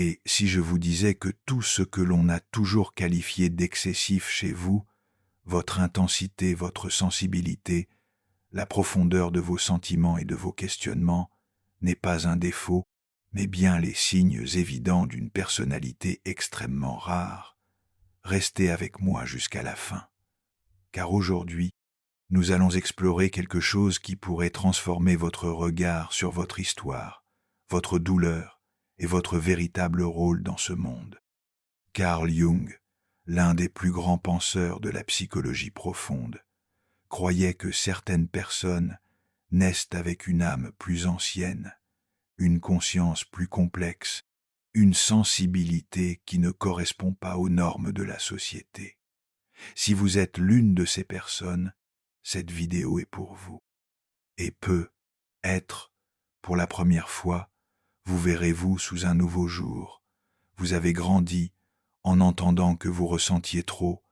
Et si je vous disais que tout ce que l'on a toujours qualifié d'excessif chez vous, votre intensité, votre sensibilité, la profondeur de vos sentiments et de vos questionnements, n'est pas un défaut, mais bien les signes évidents d'une personnalité extrêmement rare, restez avec moi jusqu'à la fin. Car aujourd'hui, nous allons explorer quelque chose qui pourrait transformer votre regard sur votre histoire, votre douleur et votre véritable rôle dans ce monde. Carl Jung, l'un des plus grands penseurs de la psychologie profonde, croyait que certaines personnes naissent avec une âme plus ancienne, une conscience plus complexe, une sensibilité qui ne correspond pas aux normes de la société. Si vous êtes l'une de ces personnes, cette vidéo est pour vous. Et peut être, pour la première fois, vous verrez-vous sous un nouveau jour. Vous avez grandi en entendant que vous ressentiez trop,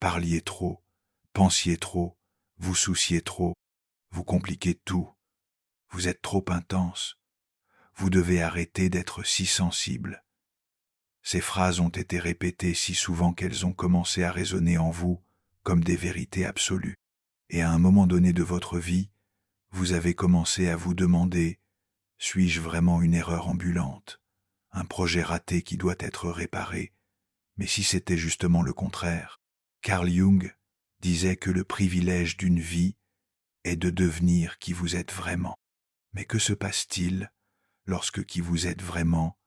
parliez trop, pensiez trop, vous souciez trop, vous compliquez tout. Vous êtes trop intense. Vous devez arrêter d'être si sensible. Ces phrases ont été répétées si souvent qu'elles ont commencé à résonner en vous comme des vérités absolues. Et à un moment donné de votre vie, vous avez commencé à vous demander « Suis-je vraiment une erreur ambulante, un projet raté qui doit être réparé ?» Mais si c'était justement le contraire, Carl Jung disait que le privilège d'une vie est de devenir qui vous êtes vraiment. Mais que se passe-t-il lorsque qui vous êtes vraiment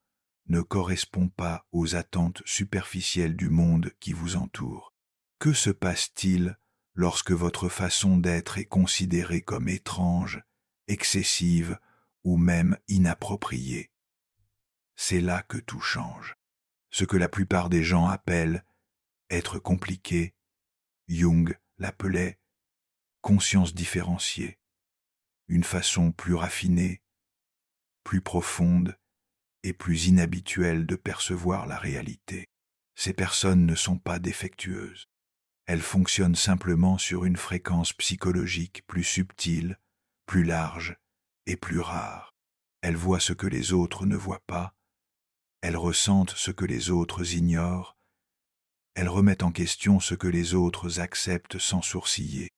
ne correspond pas aux attentes superficielles du monde qui vous entoure? Que se passe-t-il lorsque votre façon d'être est considérée comme étrange, excessive ou même inappropriée? C'est là que tout change. Ce que la plupart des gens appellent être compliqué, Jung l'appelait conscience différenciée, une façon plus raffinée, plus profonde et plus inhabituelle de percevoir la réalité. Ces personnes ne sont pas défectueuses. Elles fonctionnent simplement sur une fréquence psychologique plus subtile, plus large et plus rare. Elles voient ce que les autres ne voient pas, elles ressentent ce que les autres ignorent, elles remettent en question ce que les autres acceptent sans sourciller.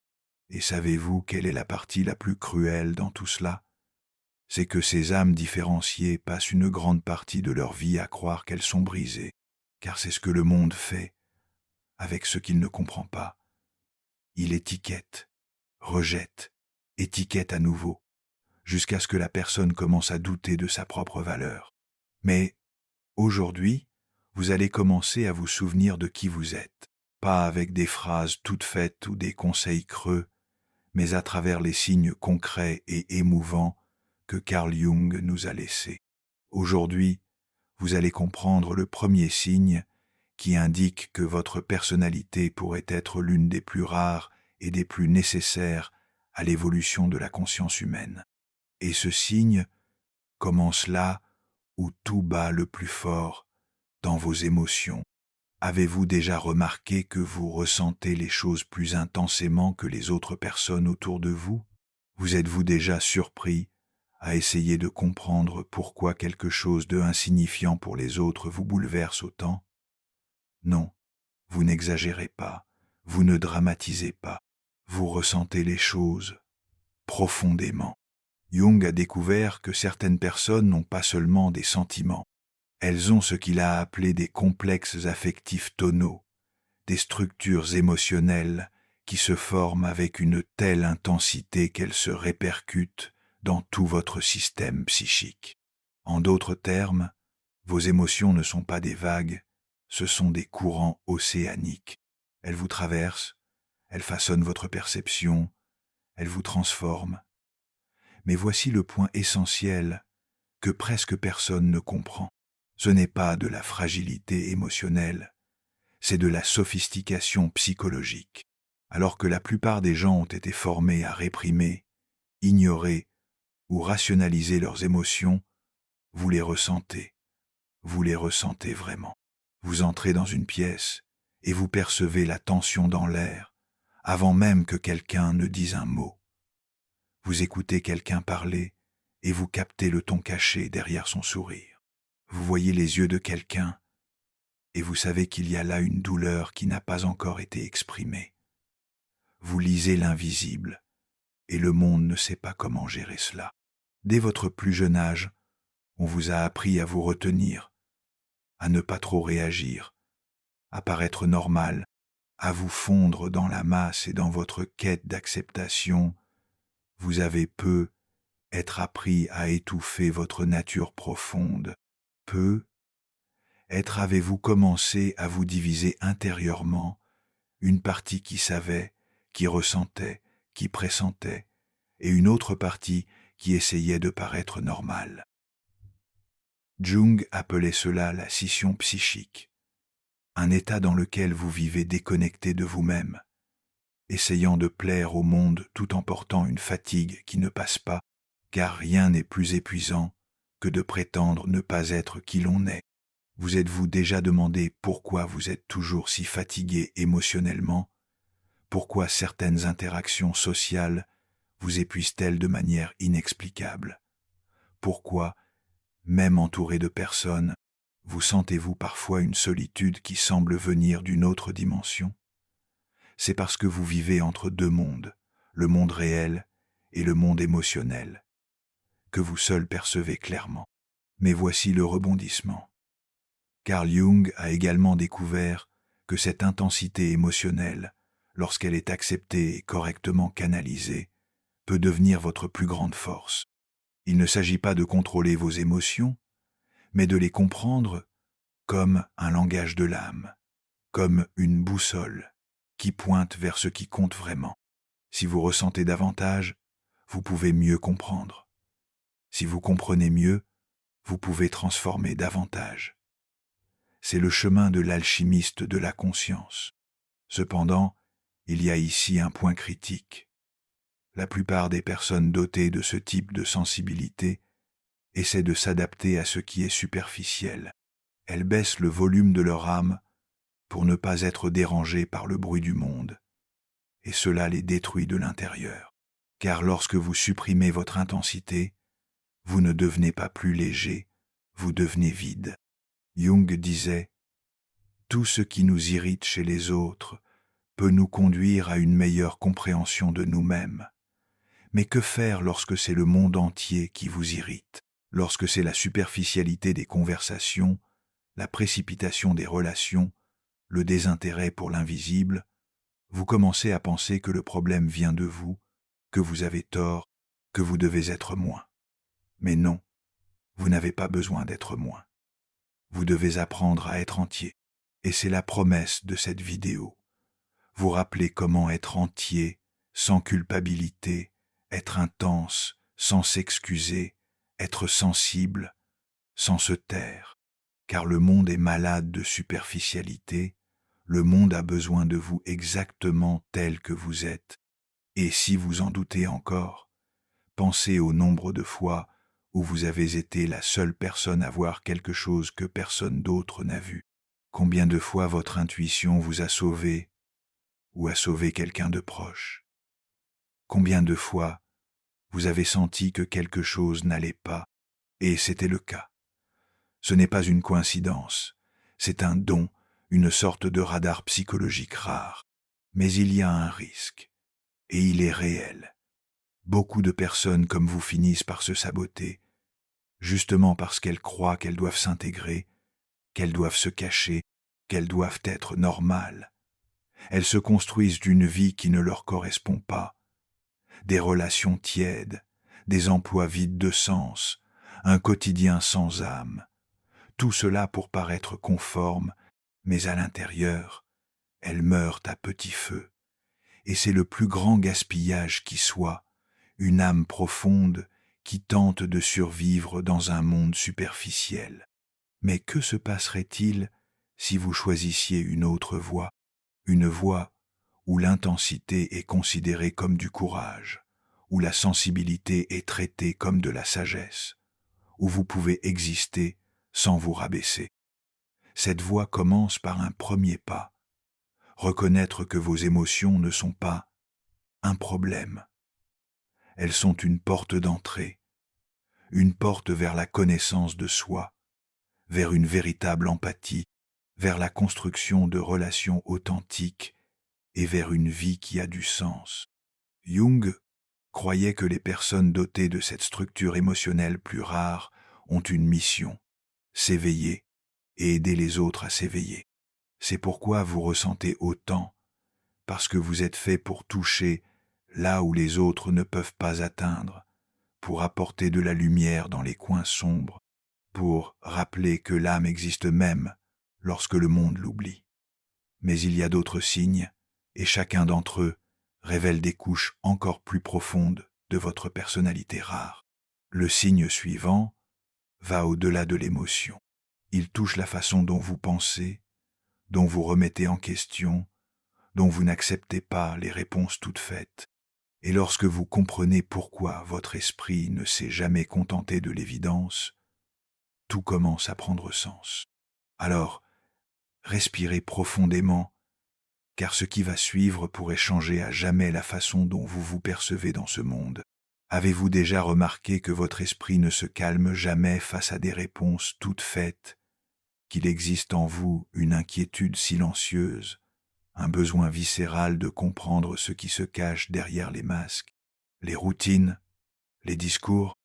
Et savez-vous quelle est la partie la plus cruelle dans tout cela? C'est que ces âmes différenciées passent une grande partie de leur vie à croire qu'elles sont brisées, car c'est ce que le monde fait avec ce qu'il ne comprend pas. Il étiquette, rejette, étiquette à nouveau, jusqu'à ce que la personne commence à douter de sa propre valeur. Mais aujourd'hui, vous allez commencer à vous souvenir de qui vous êtes, pas avec des phrases toutes faites ou des conseils creux, mais à travers les signes concrets et émouvants que Carl Jung nous a laissés. Aujourd'hui, vous allez comprendre le premier signe qui indique que votre personnalité pourrait être l'une des plus rares et des plus nécessaires à l'évolution de la conscience humaine. Et ce signe commence là où tout bat le plus fort, dans vos émotions. Avez-vous déjà remarqué que vous ressentez les choses plus intensément que les autres personnes autour de vous? Vous êtes-vous déjà surpris à essayer de comprendre pourquoi quelque chose de insignifiant pour les autres vous bouleverse autant? Non, vous n'exagérez pas, vous ne dramatisez pas, vous ressentez les choses profondément. Jung a découvert que certaines personnes n'ont pas seulement des sentiments, elles ont ce qu'il a appelé des complexes affectifs tonaux, des structures émotionnelles qui se forment avec une telle intensité qu'elles se répercutent dans tout votre système psychique. En d'autres termes, vos émotions ne sont pas des vagues, ce sont des courants océaniques. Elles vous traversent, elles façonnent votre perception, elles vous transforment. Mais voici le point essentiel que presque personne ne comprend. Ce n'est pas de la fragilité émotionnelle, c'est de la sophistication psychologique. Alors que la plupart des gens ont été formés à réprimer, ignorer ou rationaliser leurs émotions, vous les ressentez vraiment. Vous entrez dans une pièce et vous percevez la tension dans l'air, avant même que quelqu'un ne dise un mot. Vous écoutez quelqu'un parler et vous captez le ton caché derrière son sourire. Vous voyez les yeux de quelqu'un et vous savez qu'il y a là une douleur qui n'a pas encore été exprimée. Vous lisez l'invisible et le monde ne sait pas comment gérer cela. Dès votre plus jeune âge, on vous a appris à vous retenir, à ne pas trop réagir, à paraître normal, à vous fondre dans la masse et dans votre quête d'acceptation. Vous avez peu être appris à étouffer votre nature profonde. Peu être avez-vous commencé à vous diviser intérieurement, une partie qui savait, qui ressentait, qui pressentait, et une autre partie qui essayait de paraître normale. Jung appelait cela la scission psychique, un état dans lequel vous vivez déconnecté de vous-même, essayant de plaire au monde tout en portant une fatigue qui ne passe pas, car rien n'est plus épuisant que de prétendre ne pas être qui l'on est. Vous êtes-vous déjà demandé pourquoi vous êtes toujours si fatigué émotionnellement? Pourquoi certaines interactions sociales vous épuisent-elles de manière inexplicable? Pourquoi, même entouré de personnes, vous sentez-vous parfois une solitude qui semble venir d'une autre dimension? C'est parce que vous vivez entre deux mondes, le monde réel et le monde émotionnel, que vous seul percevez clairement. Mais voici le rebondissement. Carl Jung a également découvert que cette intensité émotionnelle, lorsqu'elle est acceptée et correctement canalisée, peut devenir votre plus grande force. Il ne s'agit pas de contrôler vos émotions, mais de les comprendre comme un langage de l'âme, comme une boussole qui pointe vers ce qui compte vraiment. Si vous ressentez davantage, vous pouvez mieux comprendre. Si vous comprenez mieux, vous pouvez transformer davantage. C'est le chemin de l'alchimiste de la conscience. Cependant, il y a ici un point critique. La plupart des personnes dotées de ce type de sensibilité essaient de s'adapter à ce qui est superficiel. Elles baissent le volume de leur âme pour ne pas être dérangées par le bruit du monde, et cela les détruit de l'intérieur. Car lorsque vous supprimez votre intensité, vous ne devenez pas plus léger, vous devenez vide. Jung disait « Tout ce qui nous irrite chez les autres peut nous conduire à une meilleure compréhension de nous-mêmes. Mais que faire lorsque c'est le monde entier qui vous irrite, lorsque c'est la superficialité des conversations, la précipitation des relations, le désintérêt pour l'invisible, vous commencez à penser que le problème vient de vous, que vous avez tort, que vous devez être moins. Mais non, vous n'avez pas besoin d'être moins. Vous devez apprendre à être entier. Et c'est la promesse de cette vidéo. Vous rappelez comment être entier, sans culpabilité, être intense, sans s'excuser, être sensible, sans se taire. Car le monde est malade de superficialité, le monde a besoin de vous exactement tel que vous êtes. Et si vous en doutez encore, pensez au nombre de fois où vous avez été la seule personne à voir quelque chose que personne d'autre n'a vu. Combien de fois votre intuition vous a sauvé ou a sauvé quelqu'un de proche? Combien de fois vous avez senti que quelque chose n'allait pas et c'était le cas? Ce n'est pas une coïncidence, c'est un don, une sorte de radar psychologique rare. Mais il y a un risque, et il est réel. Beaucoup de personnes comme vous finissent par se saboter, justement parce qu'elles croient qu'elles doivent s'intégrer, qu'elles doivent se cacher, qu'elles doivent être normales. Elles se construisent d'une vie qui ne leur correspond pas, des relations tièdes, des emplois vides de sens, un quotidien sans âme. Tout cela pour paraître conforme, mais à l'intérieur, elles meurent à petit feu. Et c'est le plus grand gaspillage qui soit, une âme profonde qui tente de survivre dans un monde superficiel. Mais que se passerait-il si vous choisissiez une autre voie, une voie où l'intensité est considérée comme du courage, où la sensibilité est traitée comme de la sagesse, où vous pouvez exister sans vous rabaisser? Cette voie commence par un premier pas, reconnaître que vos émotions ne sont pas un problème. Elles sont une porte d'entrée, une porte vers la connaissance de soi, vers une véritable empathie, vers la construction de relations authentiques et vers une vie qui a du sens. Jung croyait que les personnes dotées de cette structure émotionnelle plus rare ont une mission, s'éveiller et aider les autres à s'éveiller. C'est pourquoi vous ressentez autant, parce que vous êtes fait pour toucher là où les autres ne peuvent pas atteindre, pour apporter de la lumière dans les coins sombres, pour rappeler que l'âme existe même lorsque le monde l'oublie. Mais il y a d'autres signes, et chacun d'entre eux révèle des couches encore plus profondes de votre personnalité rare. Le signe suivant va au-delà de l'émotion. Il touche la façon dont vous pensez, dont vous remettez en question, dont vous n'acceptez pas les réponses toutes faites. Et lorsque vous comprenez pourquoi votre esprit ne s'est jamais contenté de l'évidence, tout commence à prendre sens. Alors, respirez profondément, car ce qui va suivre pourrait changer à jamais la façon dont vous vous percevez dans ce monde. Avez-vous déjà remarqué que votre esprit ne se calme jamais face à des réponses toutes faites, qu'il existe en vous une inquiétude silencieuse, un besoin viscéral de comprendre ce qui se cache derrière les masques, les routines, les discours?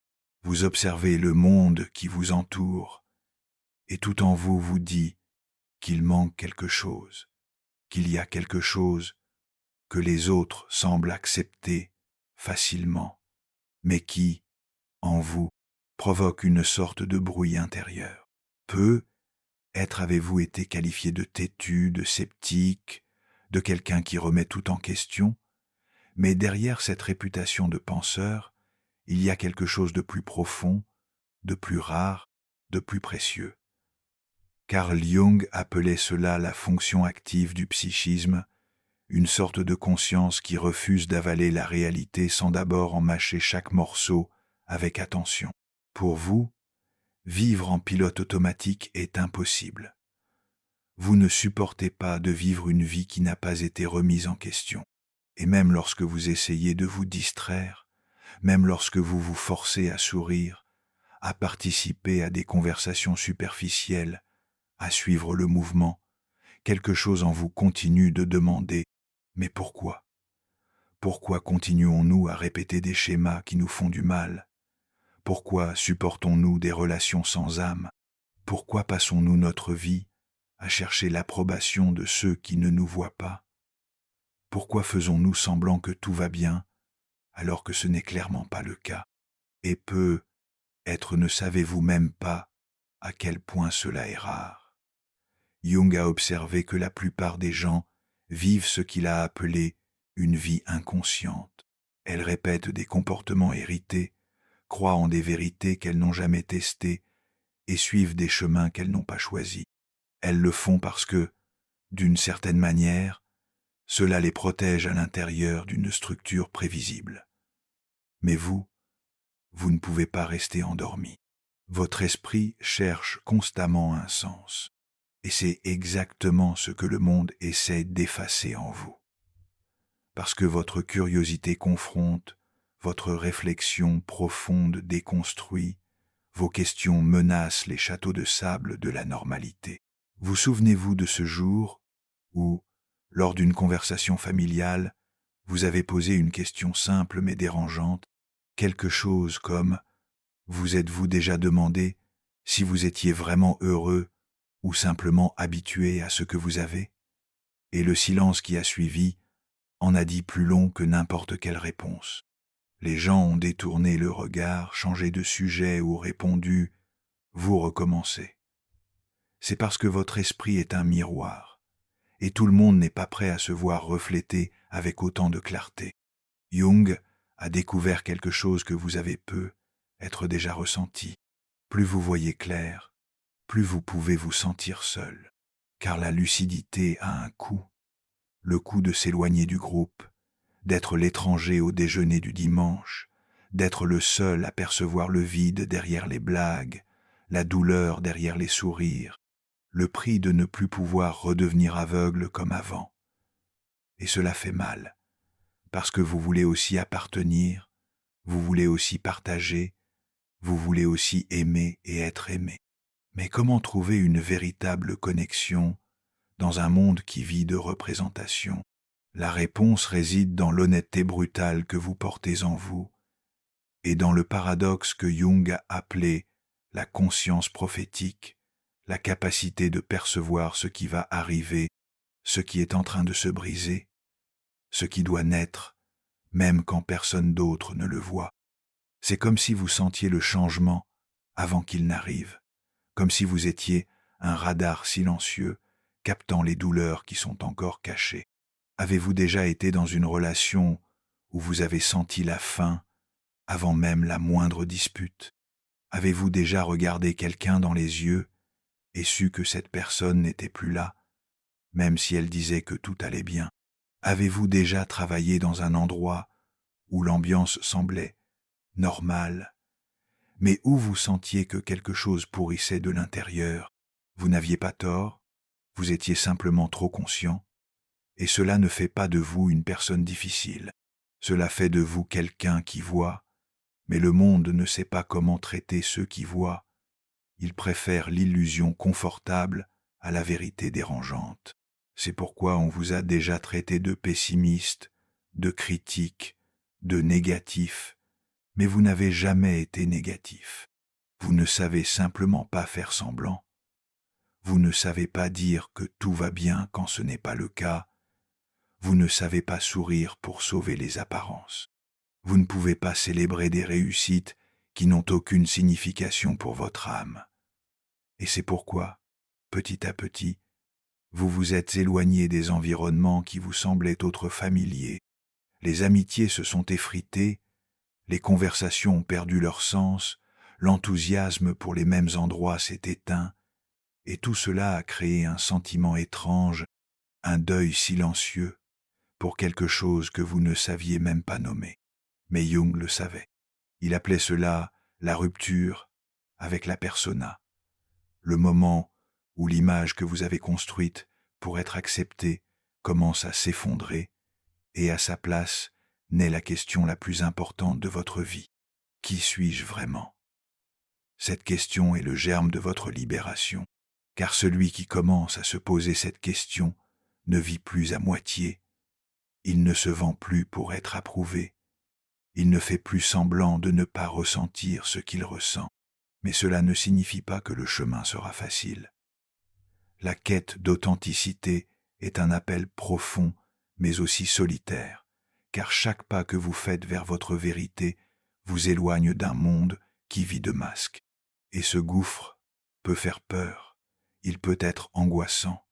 Vous observez le monde qui vous entoure, et tout en vous vous dit qu'il manque quelque chose, qu'il y a quelque chose que les autres semblent accepter facilement, mais qui, en vous, provoque une sorte de bruit intérieur. Peut-être avez-vous été qualifié de têtu, de sceptique, de quelqu'un qui remet tout en question, mais derrière cette réputation de penseur, il y a quelque chose de plus profond, de plus rare, de plus précieux. Carl Jung appelait cela la fonction active du psychisme, une sorte de conscience qui refuse d'avaler la réalité sans d'abord en mâcher chaque morceau avec attention. Pour vous, vivre en pilote automatique est impossible. Vous ne supportez pas de vivre une vie qui n'a pas été remise en question. Et même lorsque vous essayez de vous distraire, même lorsque vous vous forcez à sourire, à participer à des conversations superficielles, à suivre le mouvement, quelque chose en vous continue de demander « Mais pourquoi ? Pourquoi continuons-nous à répéter des schémas qui nous font du mal ? Pourquoi supportons-nous des relations sans âme ? Pourquoi passons-nous notre vie à chercher l'approbation de ceux qui ne nous voient pas ? Pourquoi faisons-nous semblant que tout va bien alors que ce n'est clairement pas le cas? Et peut-être ne savez-vous même pas à quel point cela est rare. Jung a observé que la plupart des gens vivent ce qu'il a appelé une vie inconsciente. Elles répètent des comportements hérités, croient en des vérités qu'elles n'ont jamais testées et suivent des chemins qu'elles n'ont pas choisis. Elles le font parce que, d'une certaine manière, cela les protège à l'intérieur d'une structure prévisible. Mais vous ne pouvez pas rester endormi. Votre esprit cherche constamment un sens. Et c'est exactement ce que le monde essaie d'effacer en vous. Parce que votre curiosité confronte, votre réflexion profonde déconstruit, vos questions menacent les châteaux de sable de la normalité. Vous souvenez-vous de ce jour où, lors d'une conversation familiale, vous avez posé une question simple mais dérangeante, quelque chose comme « Vous êtes-vous déjà demandé si vous étiez vraiment heureux ou simplement habitué à ce que vous avez ?» Et le silence qui a suivi en a dit plus long que n'importe quelle réponse. Les gens ont détourné le regard, changé de sujet ou répondu « Vous recommencez ». C'est parce que votre esprit est un miroir, et tout le monde n'est pas prêt à se voir reflété avec autant de clarté. Jung a découvert quelque chose que vous avez peut-être déjà ressenti. Plus vous voyez clair, plus vous pouvez vous sentir seul, car la lucidité a un coût, le coût de s'éloigner du groupe, d'être l'étranger au déjeuner du dimanche, d'être le seul à percevoir le vide derrière les blagues, la douleur derrière les sourires, le prix de ne plus pouvoir redevenir aveugle comme avant. Et cela fait mal, parce que vous voulez aussi appartenir, vous voulez aussi partager, vous voulez aussi aimer et être aimé. Mais comment trouver une véritable connexion dans un monde qui vit de représentations? La réponse réside dans l'honnêteté brutale que vous portez en vous et dans le paradoxe que Jung a appelé la conscience prophétique, la capacité de percevoir ce qui va arriver, ce qui est en train de se briser, ce qui doit naître, même quand personne d'autre ne le voit. C'est comme si vous sentiez le changement avant qu'il n'arrive, comme si vous étiez un radar silencieux captant les douleurs qui sont encore cachées. Avez-vous déjà été dans une relation où vous avez senti la fin avant même la moindre dispute? Avez-vous déjà regardé quelqu'un dans les yeux et su que cette personne n'était plus là, même si elle disait que tout allait bien? Avez-vous déjà travaillé dans un endroit où l'ambiance semblait normale, mais où vous sentiez que quelque chose pourrissait de l'intérieur? Vous n'aviez pas tort, vous étiez simplement trop conscient, et cela ne fait pas de vous une personne difficile. Cela fait de vous quelqu'un qui voit, mais le monde ne sait pas comment traiter ceux qui voient. Il préfère l'illusion confortable à la vérité dérangeante. C'est pourquoi on vous a déjà traité de pessimiste, de critique, de négatif, mais vous n'avez jamais été négatif. Vous ne savez simplement pas faire semblant. Vous ne savez pas dire que tout va bien quand ce n'est pas le cas. Vous ne savez pas sourire pour sauver les apparences. Vous ne pouvez pas célébrer des réussites qui n'ont aucune signification pour votre âme. Et c'est pourquoi, petit à petit, vous vous êtes éloigné des environnements qui vous semblaient autres familiers. Les amitiés se sont effritées, les conversations ont perdu leur sens, l'enthousiasme pour les mêmes endroits s'est éteint, et tout cela a créé un sentiment étrange, un deuil silencieux, pour quelque chose que vous ne saviez même pas nommer. Mais Jung le savait. Il appelait cela la rupture avec la persona, le moment où l'image que vous avez construite pour être acceptée commence à s'effondrer et à sa place naît la question la plus importante de votre vie. Qui suis-je vraiment? Cette question est le germe de votre libération, car celui qui commence à se poser cette question ne vit plus à moitié, il ne se vend plus pour être approuvé, il ne fait plus semblant de ne pas ressentir ce qu'il ressent, mais cela ne signifie pas que le chemin sera facile. La quête d'authenticité est un appel profond, mais aussi solitaire, car chaque pas que vous faites vers votre vérité vous éloigne d'un monde qui vit de masques. Et ce gouffre peut faire peur, il peut être angoissant,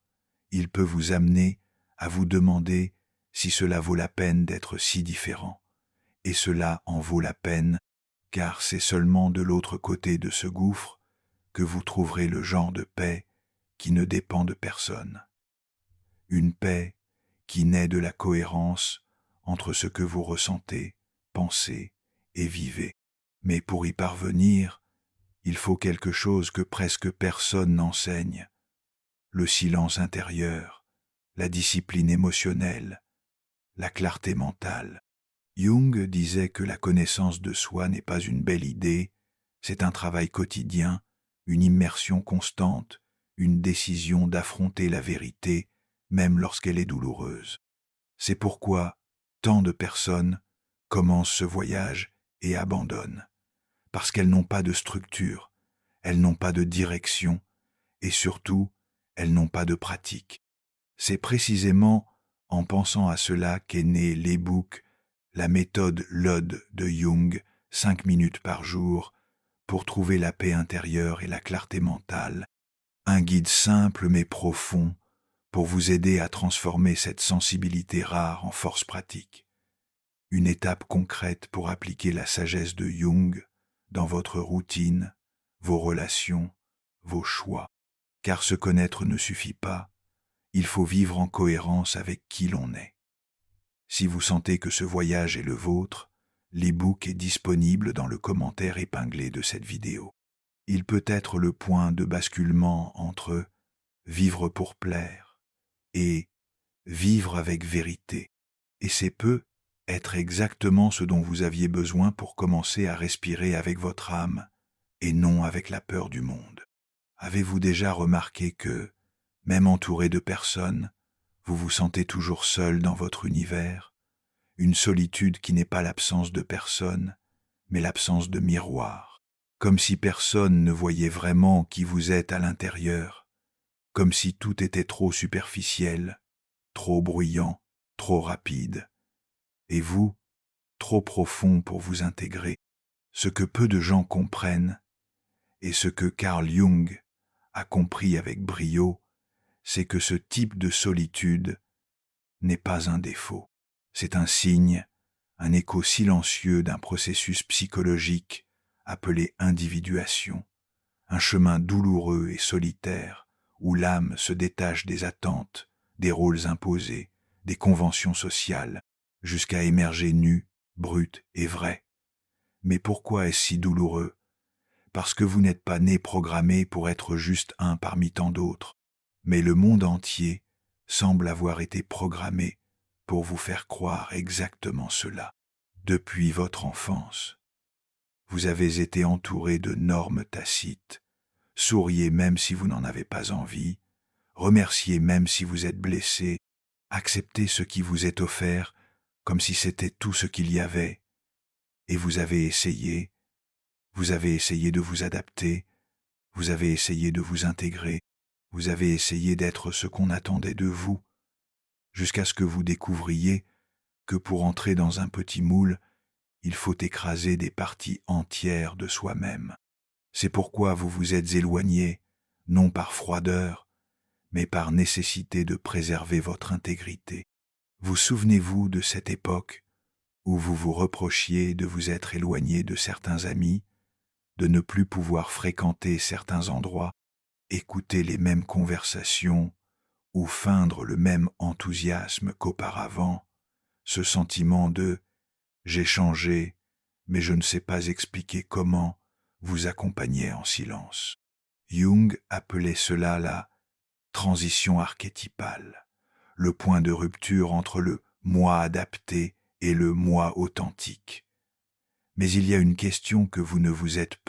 il peut vous amener à vous demander si cela vaut la peine d'être si différent. Et cela en vaut la peine, car c'est seulement de l'autre côté de ce gouffre que vous trouverez le genre de paix qui ne dépend de personne. Une paix qui naît de la cohérence entre ce que vous ressentez, pensez et vivez. Mais pour y parvenir, il faut quelque chose que presque personne n'enseigne, le silence intérieur, la discipline émotionnelle, la clarté mentale. Jung disait que la connaissance de soi n'est pas une belle idée, c'est un travail quotidien, une immersion constante, une décision d'affronter la vérité, même lorsqu'elle est douloureuse. C'est pourquoi tant de personnes commencent ce voyage et abandonnent, parce qu'elles n'ont pas de structure, elles n'ont pas de direction, et surtout, elles n'ont pas de pratique. C'est précisément en pensant à cela qu'est né l'e-book La méthode LOD de Jung, 5 minutes par jour, pour trouver la paix intérieure et la clarté mentale, un guide simple mais profond pour vous aider à transformer cette sensibilité rare en force pratique. Une étape concrète pour appliquer la sagesse de Jung dans votre routine, vos relations, vos choix. Car se connaître ne suffit pas, il faut vivre en cohérence avec qui l'on est. Si vous sentez que ce voyage est le vôtre, l'e-book est disponible dans le commentaire épinglé de cette vidéo. Il peut être le point de basculement entre vivre pour plaire et vivre avec vérité. Et c'est peut être exactement ce dont vous aviez besoin pour commencer à respirer avec votre âme et non avec la peur du monde. Avez-vous déjà remarqué que, même entouré de personnes, vous vous sentez toujours seul dans votre univers, une solitude qui n'est pas l'absence de personne, mais l'absence de miroir, comme si personne ne voyait vraiment qui vous êtes à l'intérieur, comme si tout était trop superficiel, trop bruyant, trop rapide, et vous, trop profond pour vous intégrer. Ce que peu de gens comprennent, et ce que Carl Jung a compris avec brio, c'est que ce type de solitude n'est pas un défaut. C'est un signe, un écho silencieux d'un processus psychologique appelé individuation, un chemin douloureux et solitaire où l'âme se détache des attentes, des rôles imposés, des conventions sociales, jusqu'à émerger nue, brute et vraie. Mais pourquoi est-ce si douloureux? Parce que vous n'êtes pas né programmé pour être juste un parmi tant d'autres, mais le monde entier semble avoir été programmé pour vous faire croire exactement cela. Depuis votre enfance, vous avez été entouré de normes tacites. Souriez même si vous n'en avez pas envie, remerciez même si vous êtes blessé, acceptez ce qui vous est offert comme si c'était tout ce qu'il y avait, et vous avez essayé de vous adapter, vous avez essayé de vous intégrer, vous avez essayé d'être ce qu'on attendait de vous, jusqu'à ce que vous découvriez que pour entrer dans un petit moule, il faut écraser des parties entières de soi-même. C'est pourquoi vous vous êtes éloigné, non par froideur, mais par nécessité de préserver votre intégrité. Vous souvenez-vous de cette époque où vous vous reprochiez de vous être éloigné de certains amis, de ne plus pouvoir fréquenter certains endroits, écouter les mêmes conversations ou feindre le même enthousiasme qu'auparavant, ce sentiment de « j'ai changé, mais je ne sais pas expliquer comment » vous accompagnait en silence. Jung appelait cela la transition archétypale, le point de rupture entre le moi adapté et le moi authentique. Mais il y a une question que vous ne vous êtes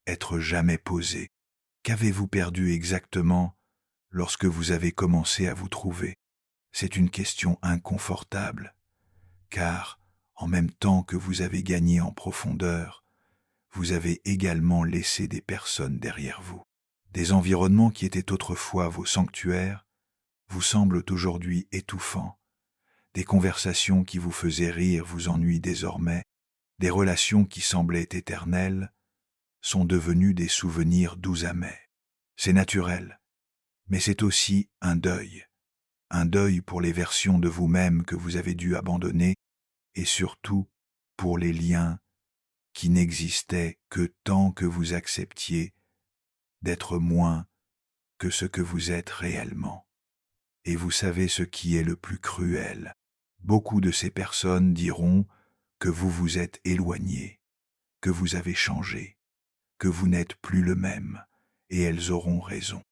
être jamais posée. Qu'avez-vous perdu exactement lorsque vous avez commencé à vous trouver? C'est une question inconfortable, car en même temps que vous avez gagné en profondeur, vous avez également laissé des personnes derrière vous. Des environnements qui étaient autrefois vos sanctuaires vous semblent aujourd'hui étouffants. Des conversations qui vous faisaient rire vous ennuient désormais. Des relations qui semblaient éternelles sont devenues des souvenirs doux amers. C'est naturel, mais c'est aussi un deuil pour les versions de vous-même que vous avez dû abandonner et surtout pour les liens qui n'existaient que tant que vous acceptiez d'être moins que ce que vous êtes réellement. Et vous savez ce qui est le plus cruel. Beaucoup de ces personnes diront que vous vous êtes éloigné, que vous avez changé, que vous n'êtes plus le même, et elles auront raison.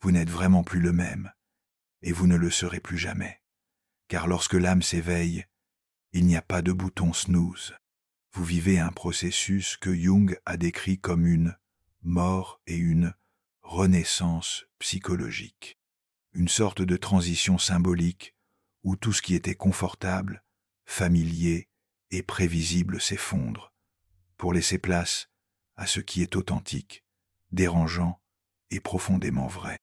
Vous n'êtes vraiment plus le même, et vous ne le serez plus jamais. Car lorsque l'âme s'éveille, il n'y a pas de bouton snooze. Vous vivez un processus que Jung a décrit comme une mort et une renaissance psychologique. Une sorte de transition symbolique où tout ce qui était confortable, familier et prévisible s'effondre pour laisser place à ce qui est authentique, dérangeant et profondément vrai.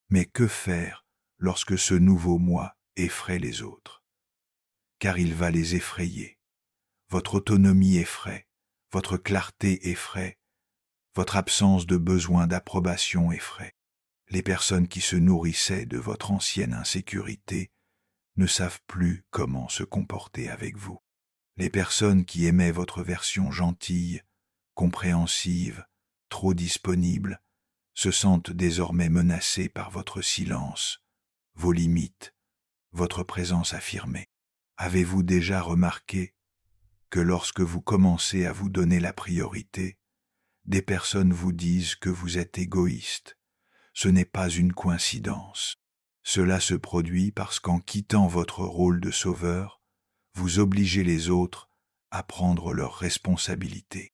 Mais que faire lorsque ce nouveau moi effraie les autres? Car il va les effrayer. Votre autonomie effraie, votre clarté effraie, votre absence de besoin d'approbation effraie. Les personnes qui se nourrissaient de votre ancienne insécurité ne savent plus comment se comporter avec vous. Les personnes qui aimaient votre version gentille, compréhensive, trop disponible, se sentent désormais menacées par votre silence, vos limites, votre présence affirmée. Avez-vous déjà remarqué que lorsque vous commencez à vous donner la priorité, des personnes vous disent que vous êtes égoïste? Ce n'est pas une coïncidence. Cela se produit parce qu'en quittant votre rôle de sauveur, vous obligez les autres à prendre leurs responsabilités.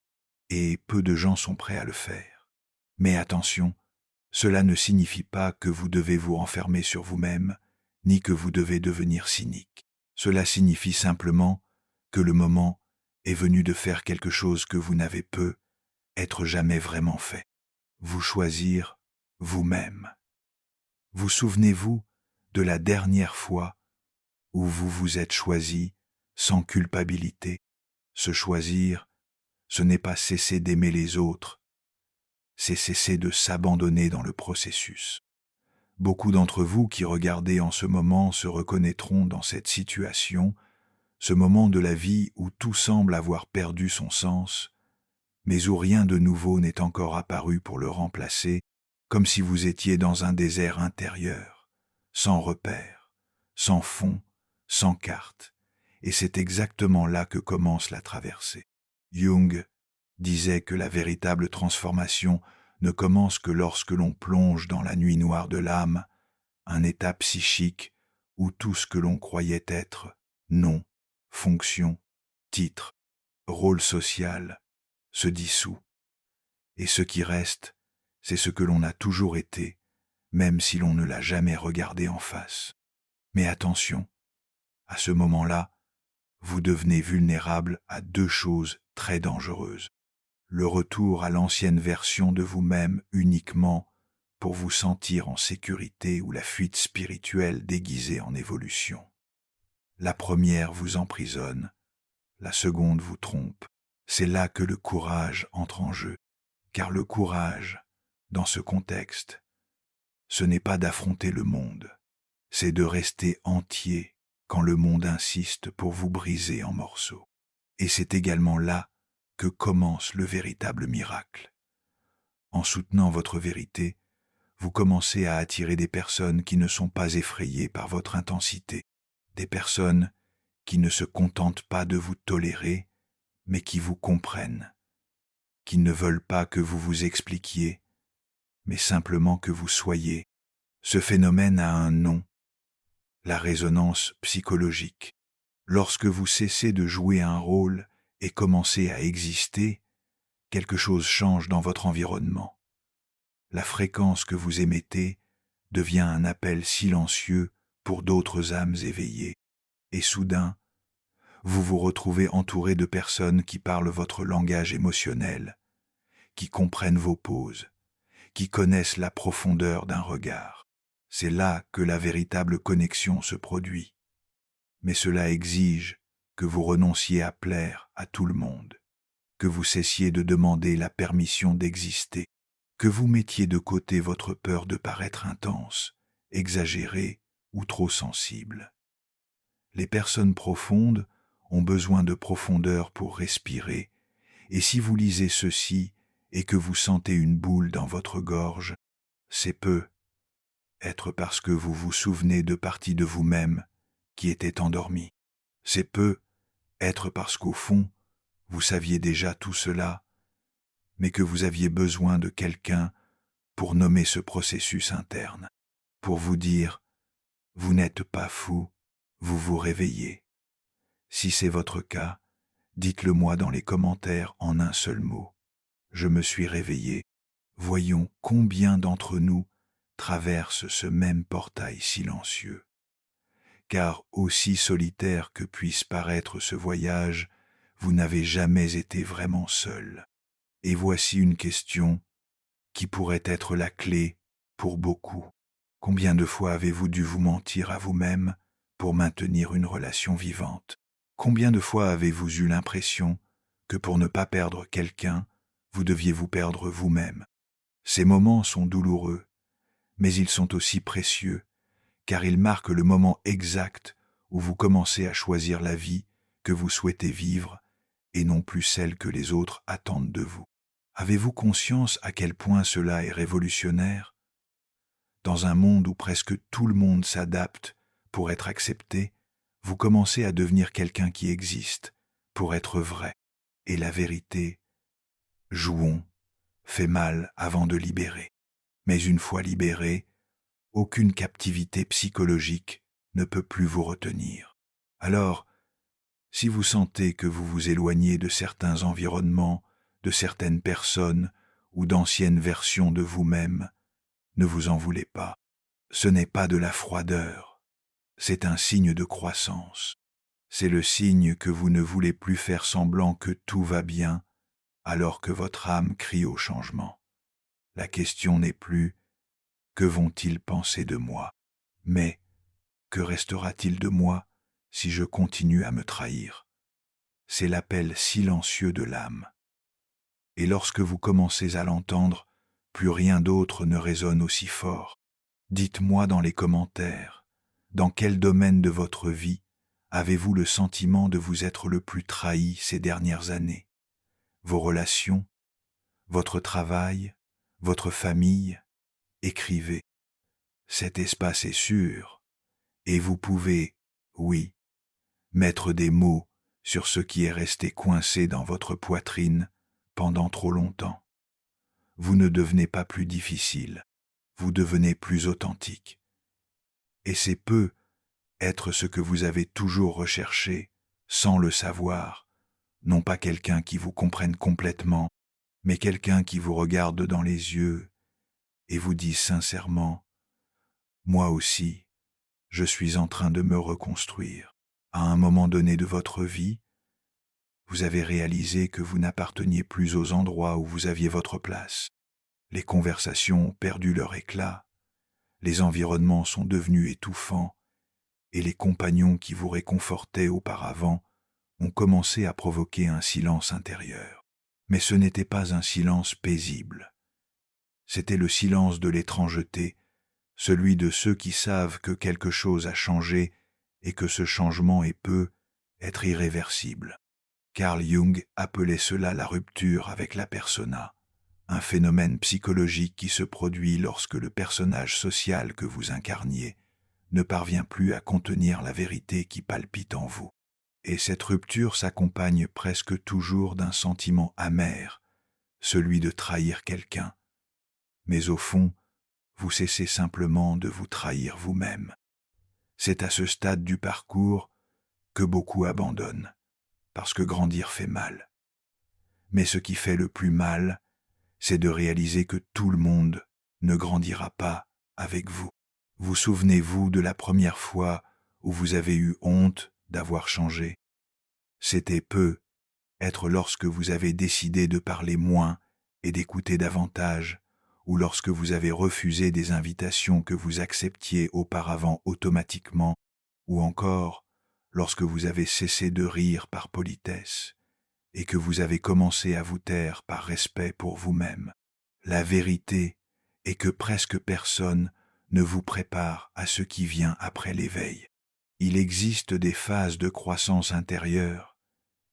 Et peu de gens sont prêts à le faire. Mais attention, Cela ne signifie pas que vous devez vous renfermer sur vous-même, ni que vous devez devenir cynique. Cela signifie simplement que le moment est venu de faire quelque chose que vous n'avez peu, être jamais vraiment fait. Vous choisir vous-même. Vous souvenez-vous de la dernière fois où vous vous êtes choisi sans culpabilité? Se choisir, ce n'est pas cesser d'aimer les autres, c'est cesser de s'abandonner dans le processus. Beaucoup d'entre vous qui regardez en ce moment se reconnaîtront dans cette situation, ce moment de la vie où tout semble avoir perdu son sens, mais où rien de nouveau n'est encore apparu pour le remplacer, comme si vous étiez dans un désert intérieur, sans repère, sans fond, sans carte, et c'est exactement là que commence la traversée. Jung disait que la véritable transformation ne commence que lorsque l'on plonge dans la nuit noire de l'âme, un état psychique où tout ce que l'on croyait être, nom, fonction, titre, rôle social, se dissout. Et ce qui reste, c'est ce que l'on a toujours été, même si l'on ne l'a jamais regardé en face. Mais attention, à ce moment-là, vous devenez vulnérable à deux choses très dangereuses. Le retour à l'ancienne version de vous-même uniquement pour vous sentir en sécurité ou la fuite spirituelle déguisée en évolution. La première vous emprisonne, la seconde vous trompe. C'est là que le courage entre en jeu, car le courage, dans ce contexte, ce n'est pas d'affronter le monde, c'est de rester entier quand le monde insiste pour vous briser en morceaux. Et c'est également là que commence le véritable miracle. En soutenant votre vérité, vous commencez à attirer des personnes qui ne sont pas effrayées par votre intensité, des personnes qui ne se contentent pas de vous tolérer, mais qui vous comprennent, qui ne veulent pas que vous vous expliquiez, mais simplement que vous soyez. Ce phénomène a un nom, la résonance psychologique. Lorsque vous cessez de jouer un rôle et commencez à exister, quelque chose change dans votre environnement. La fréquence que vous émettez devient un appel silencieux pour d'autres âmes éveillées, et soudain, vous vous retrouvez entouré de personnes qui parlent votre langage émotionnel, qui comprennent vos poses, qui connaissent la profondeur d'un regard. C'est là que la véritable connexion se produit. Mais cela exige que vous renonciez à plaire à tout le monde, que vous cessiez de demander la permission d'exister, que vous mettiez de côté votre peur de paraître intense, exagéré ou trop sensible. Les personnes profondes ont besoin de profondeur pour respirer, et si vous lisez ceci et que vous sentez une boule dans votre gorge, c'est peu être parce que vous vous souvenez de parties de vous-même qui étaient endormies. C'est peu être parce qu'au fond, vous saviez déjà tout cela, mais que vous aviez besoin de quelqu'un pour nommer ce processus interne, pour vous dire « vous n'êtes pas fou, vous vous réveillez ». Si c'est votre cas, dites-le moi dans les commentaires en un seul mot. Je me suis réveillé. Voyons combien d'entre nous traversent ce même portail silencieux. Car aussi solitaire que puisse paraître ce voyage, vous n'avez jamais été vraiment seul. Et voici une question qui pourrait être la clé pour beaucoup. Combien de fois avez-vous dû vous mentir à vous-même pour maintenir une relation vivante? Combien de fois avez-vous eu l'impression que pour ne pas perdre quelqu'un, vous deviez vous perdre vous-même? Ces moments sont douloureux, mais ils sont aussi précieux, car ils marquent le moment exact où vous commencez à choisir la vie que vous souhaitez vivre et non plus celle que les autres attendent de vous. Avez-vous conscience à quel point cela est révolutionnaire? Dans un monde où presque tout le monde s'adapte pour être accepté, vous commencez à devenir quelqu'un qui existe, pour être vrai. Et la vérité, jouons, fait mal avant de libérer. Mais une fois libéré, aucune captivité psychologique ne peut plus vous retenir. Alors, si vous sentez que vous vous éloignez de certains environnements, de certaines personnes ou d'anciennes versions de vous-même, Ne vous en voulez pas. Ce n'est pas de la froideur, c'est un signe de croissance. C'est le signe que vous ne voulez plus faire semblant que tout va bien, alors que votre âme crie au changement. La question n'est plus « que vont-ils penser de moi ?» mais « que restera-t-il de moi si je continue à me trahir ?» C'est l'appel silencieux de l'âme. Et lorsque vous commencez à l'entendre, plus rien d'autre ne résonne aussi fort. Dites-moi dans les commentaires, dans quel domaine de votre vie avez-vous le sentiment de vous être le plus trahi ces dernières années? Vos relations, votre travail, votre famille? Écrivez. Cet espace est sûr, et vous pouvez, oui, mettre des mots sur ce qui est resté coincé dans votre poitrine pendant trop longtemps. Vous ne devenez pas plus difficile, vous devenez plus authentique. Et c'est peu être ce que vous avez toujours recherché, sans le savoir, non pas quelqu'un qui vous comprenne complètement, mais quelqu'un qui vous regarde dans les yeux et vous dit sincèrement « Moi aussi, je suis en train de me reconstruire. » À un moment donné de votre vie, vous avez réalisé que vous n'apparteniez plus aux endroits où vous aviez votre place. Les conversations ont perdu leur éclat, les environnements sont devenus étouffants, et les compagnons qui vous réconfortaient auparavant ont commencé à provoquer un silence intérieur. Mais ce n'était pas un silence paisible. C'était le silence de l'étrangeté, celui de ceux qui savent que quelque chose a changé et que ce changement peut être irréversible. Carl Jung appelait cela la rupture avec la persona, un phénomène psychologique qui se produit lorsque le personnage social que vous incarniez ne parvient plus à contenir la vérité qui palpite en vous. Et cette rupture s'accompagne presque toujours d'un sentiment amer, celui de trahir quelqu'un. Mais au fond, vous cessez simplement de vous trahir vous-même. C'est à ce stade du parcours que beaucoup abandonnent, parce que grandir fait mal. Mais ce qui fait le plus mal, c'est de réaliser que tout le monde ne grandira pas avec vous. Vous souvenez-vous de la première fois où vous avez eu honte d'avoir changé? C'était peut-être lorsque vous avez décidé de parler moins et d'écouter davantage, ou lorsque vous avez refusé des invitations que vous acceptiez auparavant automatiquement, ou encore lorsque vous avez cessé de rire par politesse et que vous avez commencé à vous taire par respect pour vous-même. La vérité est que presque personne ne vous prépare à ce qui vient après l'éveil. Il existe des phases de croissance intérieure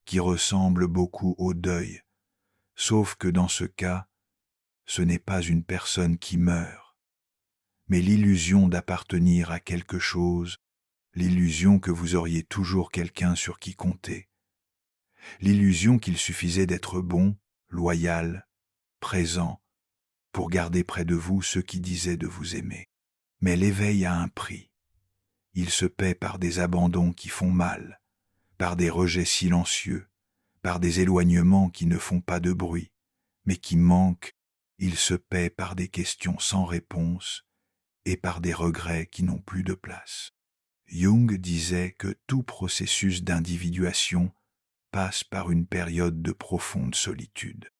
qui ressemblent beaucoup au deuil, sauf que dans ce cas, ce n'est pas une personne qui meurt, mais l'illusion d'appartenir à quelque chose, l'illusion que vous auriez toujours quelqu'un sur qui compter, l'illusion qu'il suffisait d'être bon, loyal, présent, pour garder près de vous ceux qui disaient de vous aimer. Mais l'éveil a un prix. Il se paie par des abandons qui font mal, par des rejets silencieux, par des éloignements qui ne font pas de bruit, mais qui manquent. Il se paie par des questions sans réponse et par des regrets qui n'ont plus de place. Jung disait que tout processus d'individuation passe par une période de profonde solitude.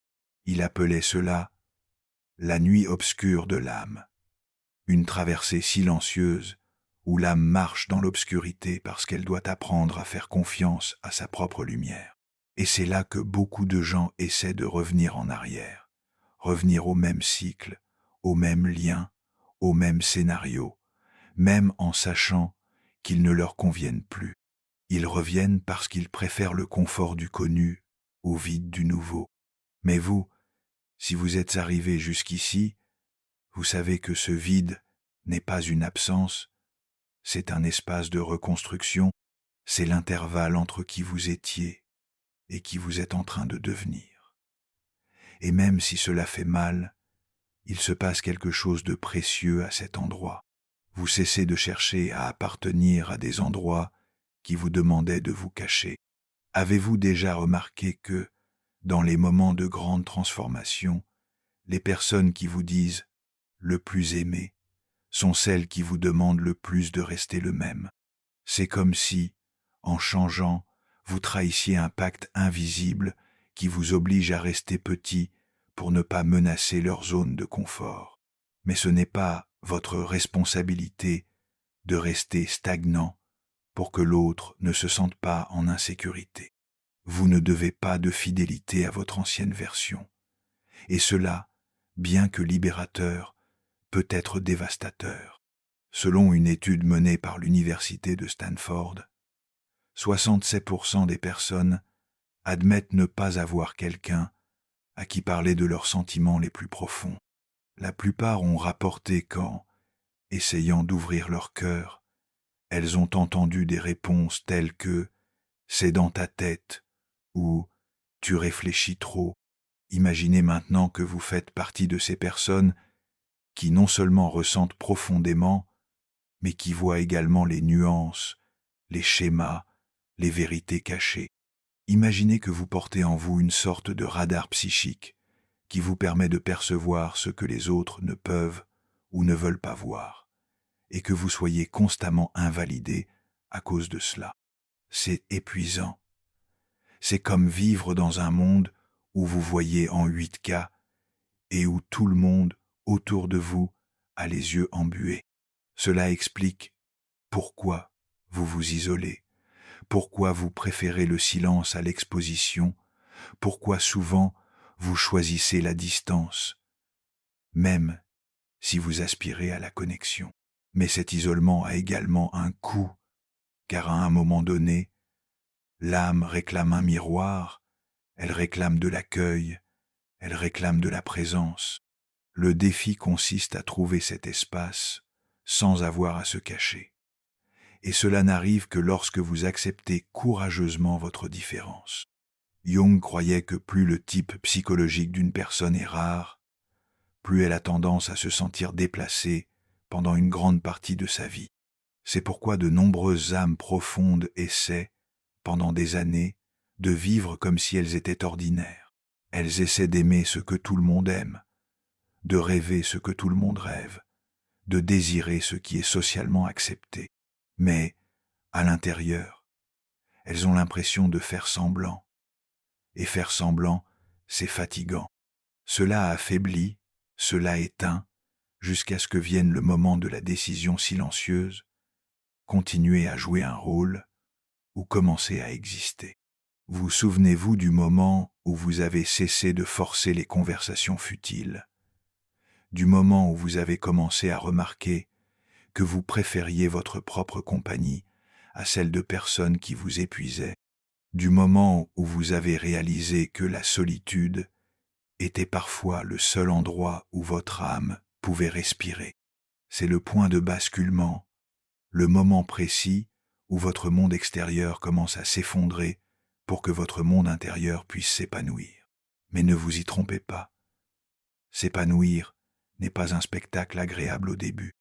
Il appelait cela la nuit obscure de l'âme, une traversée silencieuse où l'âme marche dans l'obscurité parce qu'elle doit apprendre à faire confiance à sa propre lumière. Et c'est là que beaucoup de gens essaient de revenir en arrière, revenir au même cycle, au même lien, au même scénario, même en sachant qu'ils ne leur conviennent plus. Ils reviennent parce qu'ils préfèrent le confort du connu au vide du nouveau. Mais vous, si vous êtes arrivé jusqu'ici, vous savez que ce vide n'est pas une absence, c'est un espace de reconstruction, c'est l'intervalle entre qui vous étiez et qui vous êtes en train de devenir. Et même si cela fait mal, il se passe quelque chose de précieux à cet endroit. Vous cessez de chercher à appartenir à des endroits qui vous demandaient de vous cacher. Avez-vous déjà remarqué que, dans les moments de grande transformation, les personnes qui vous disent le plus aimé, sont celles qui vous demandent le plus de rester le même. C'est comme si, en changeant, vous trahissiez un pacte invisible qui vous oblige à rester petit pour ne pas menacer leur zone de confort. Mais ce n'est pas votre responsabilité de rester stagnant pour que l'autre ne se sente pas en insécurité. Vous ne devez pas de fidélité à votre ancienne version. Et cela, bien que libérateur, peut être dévastateur. Selon une étude menée par l'université de Stanford, 67% des personnes admettent ne pas avoir quelqu'un à qui parler de leurs sentiments les plus profonds. La plupart ont rapporté qu'en essayant d'ouvrir leur cœur, elles ont entendu des réponses telles que « c'est dans ta tête » ou « tu réfléchis trop ». Imaginez maintenant que vous faites partie de ces personnes qui non seulement ressentent profondément, mais qui voient également les nuances, les schémas, les vérités cachées. Imaginez que vous portez en vous une sorte de radar psychique qui vous permet de percevoir ce que les autres ne peuvent ou ne veulent pas voir, et que vous soyez constamment invalidé à cause de cela. C'est épuisant. C'est comme vivre dans un monde où vous voyez en 8K et où tout le monde autour de vous a les yeux embués. Cela explique pourquoi vous vous isolez, pourquoi vous préférez le silence à l'exposition, pourquoi souvent vous choisissez la distance, même si vous aspirez à la connexion. Mais cet isolement a également un coût, car à un moment donné, l'âme réclame un miroir, elle réclame de l'accueil, elle réclame de la présence. Le défi consiste à trouver cet espace sans avoir à se cacher. Et cela n'arrive que lorsque vous acceptez courageusement votre différence. Jung croyait que plus le type psychologique d'une personne est rare, plus elle a tendance à se sentir déplacée pendant une grande partie de sa vie. C'est pourquoi de nombreuses âmes profondes essaient, pendant des années, de vivre comme si elles étaient ordinaires. Elles essaient d'aimer ce que tout le monde aime, de rêver ce que tout le monde rêve, de désirer ce qui est socialement accepté. Mais, à l'intérieur, elles ont l'impression de faire semblant. Et faire semblant, c'est fatigant. Cela affaiblit, cela éteint, jusqu'à ce que vienne le moment de la décision silencieuse, continuer à jouer un rôle ou commencer à exister. Vous souvenez-vous du moment où vous avez cessé de forcer les conversations futiles, du moment où vous avez commencé à remarquer que vous préfériez votre propre compagnie à celle de personnes qui vous épuisaient, du moment où vous avez réalisé que la solitude était parfois le seul endroit où votre âme pouvait respirer. C'est le point de basculement, le moment précis où votre monde extérieur commence à s'effondrer pour que votre monde intérieur puisse s'épanouir. Mais ne vous y trompez pas. S'épanouir n'est pas un spectacle agréable au début.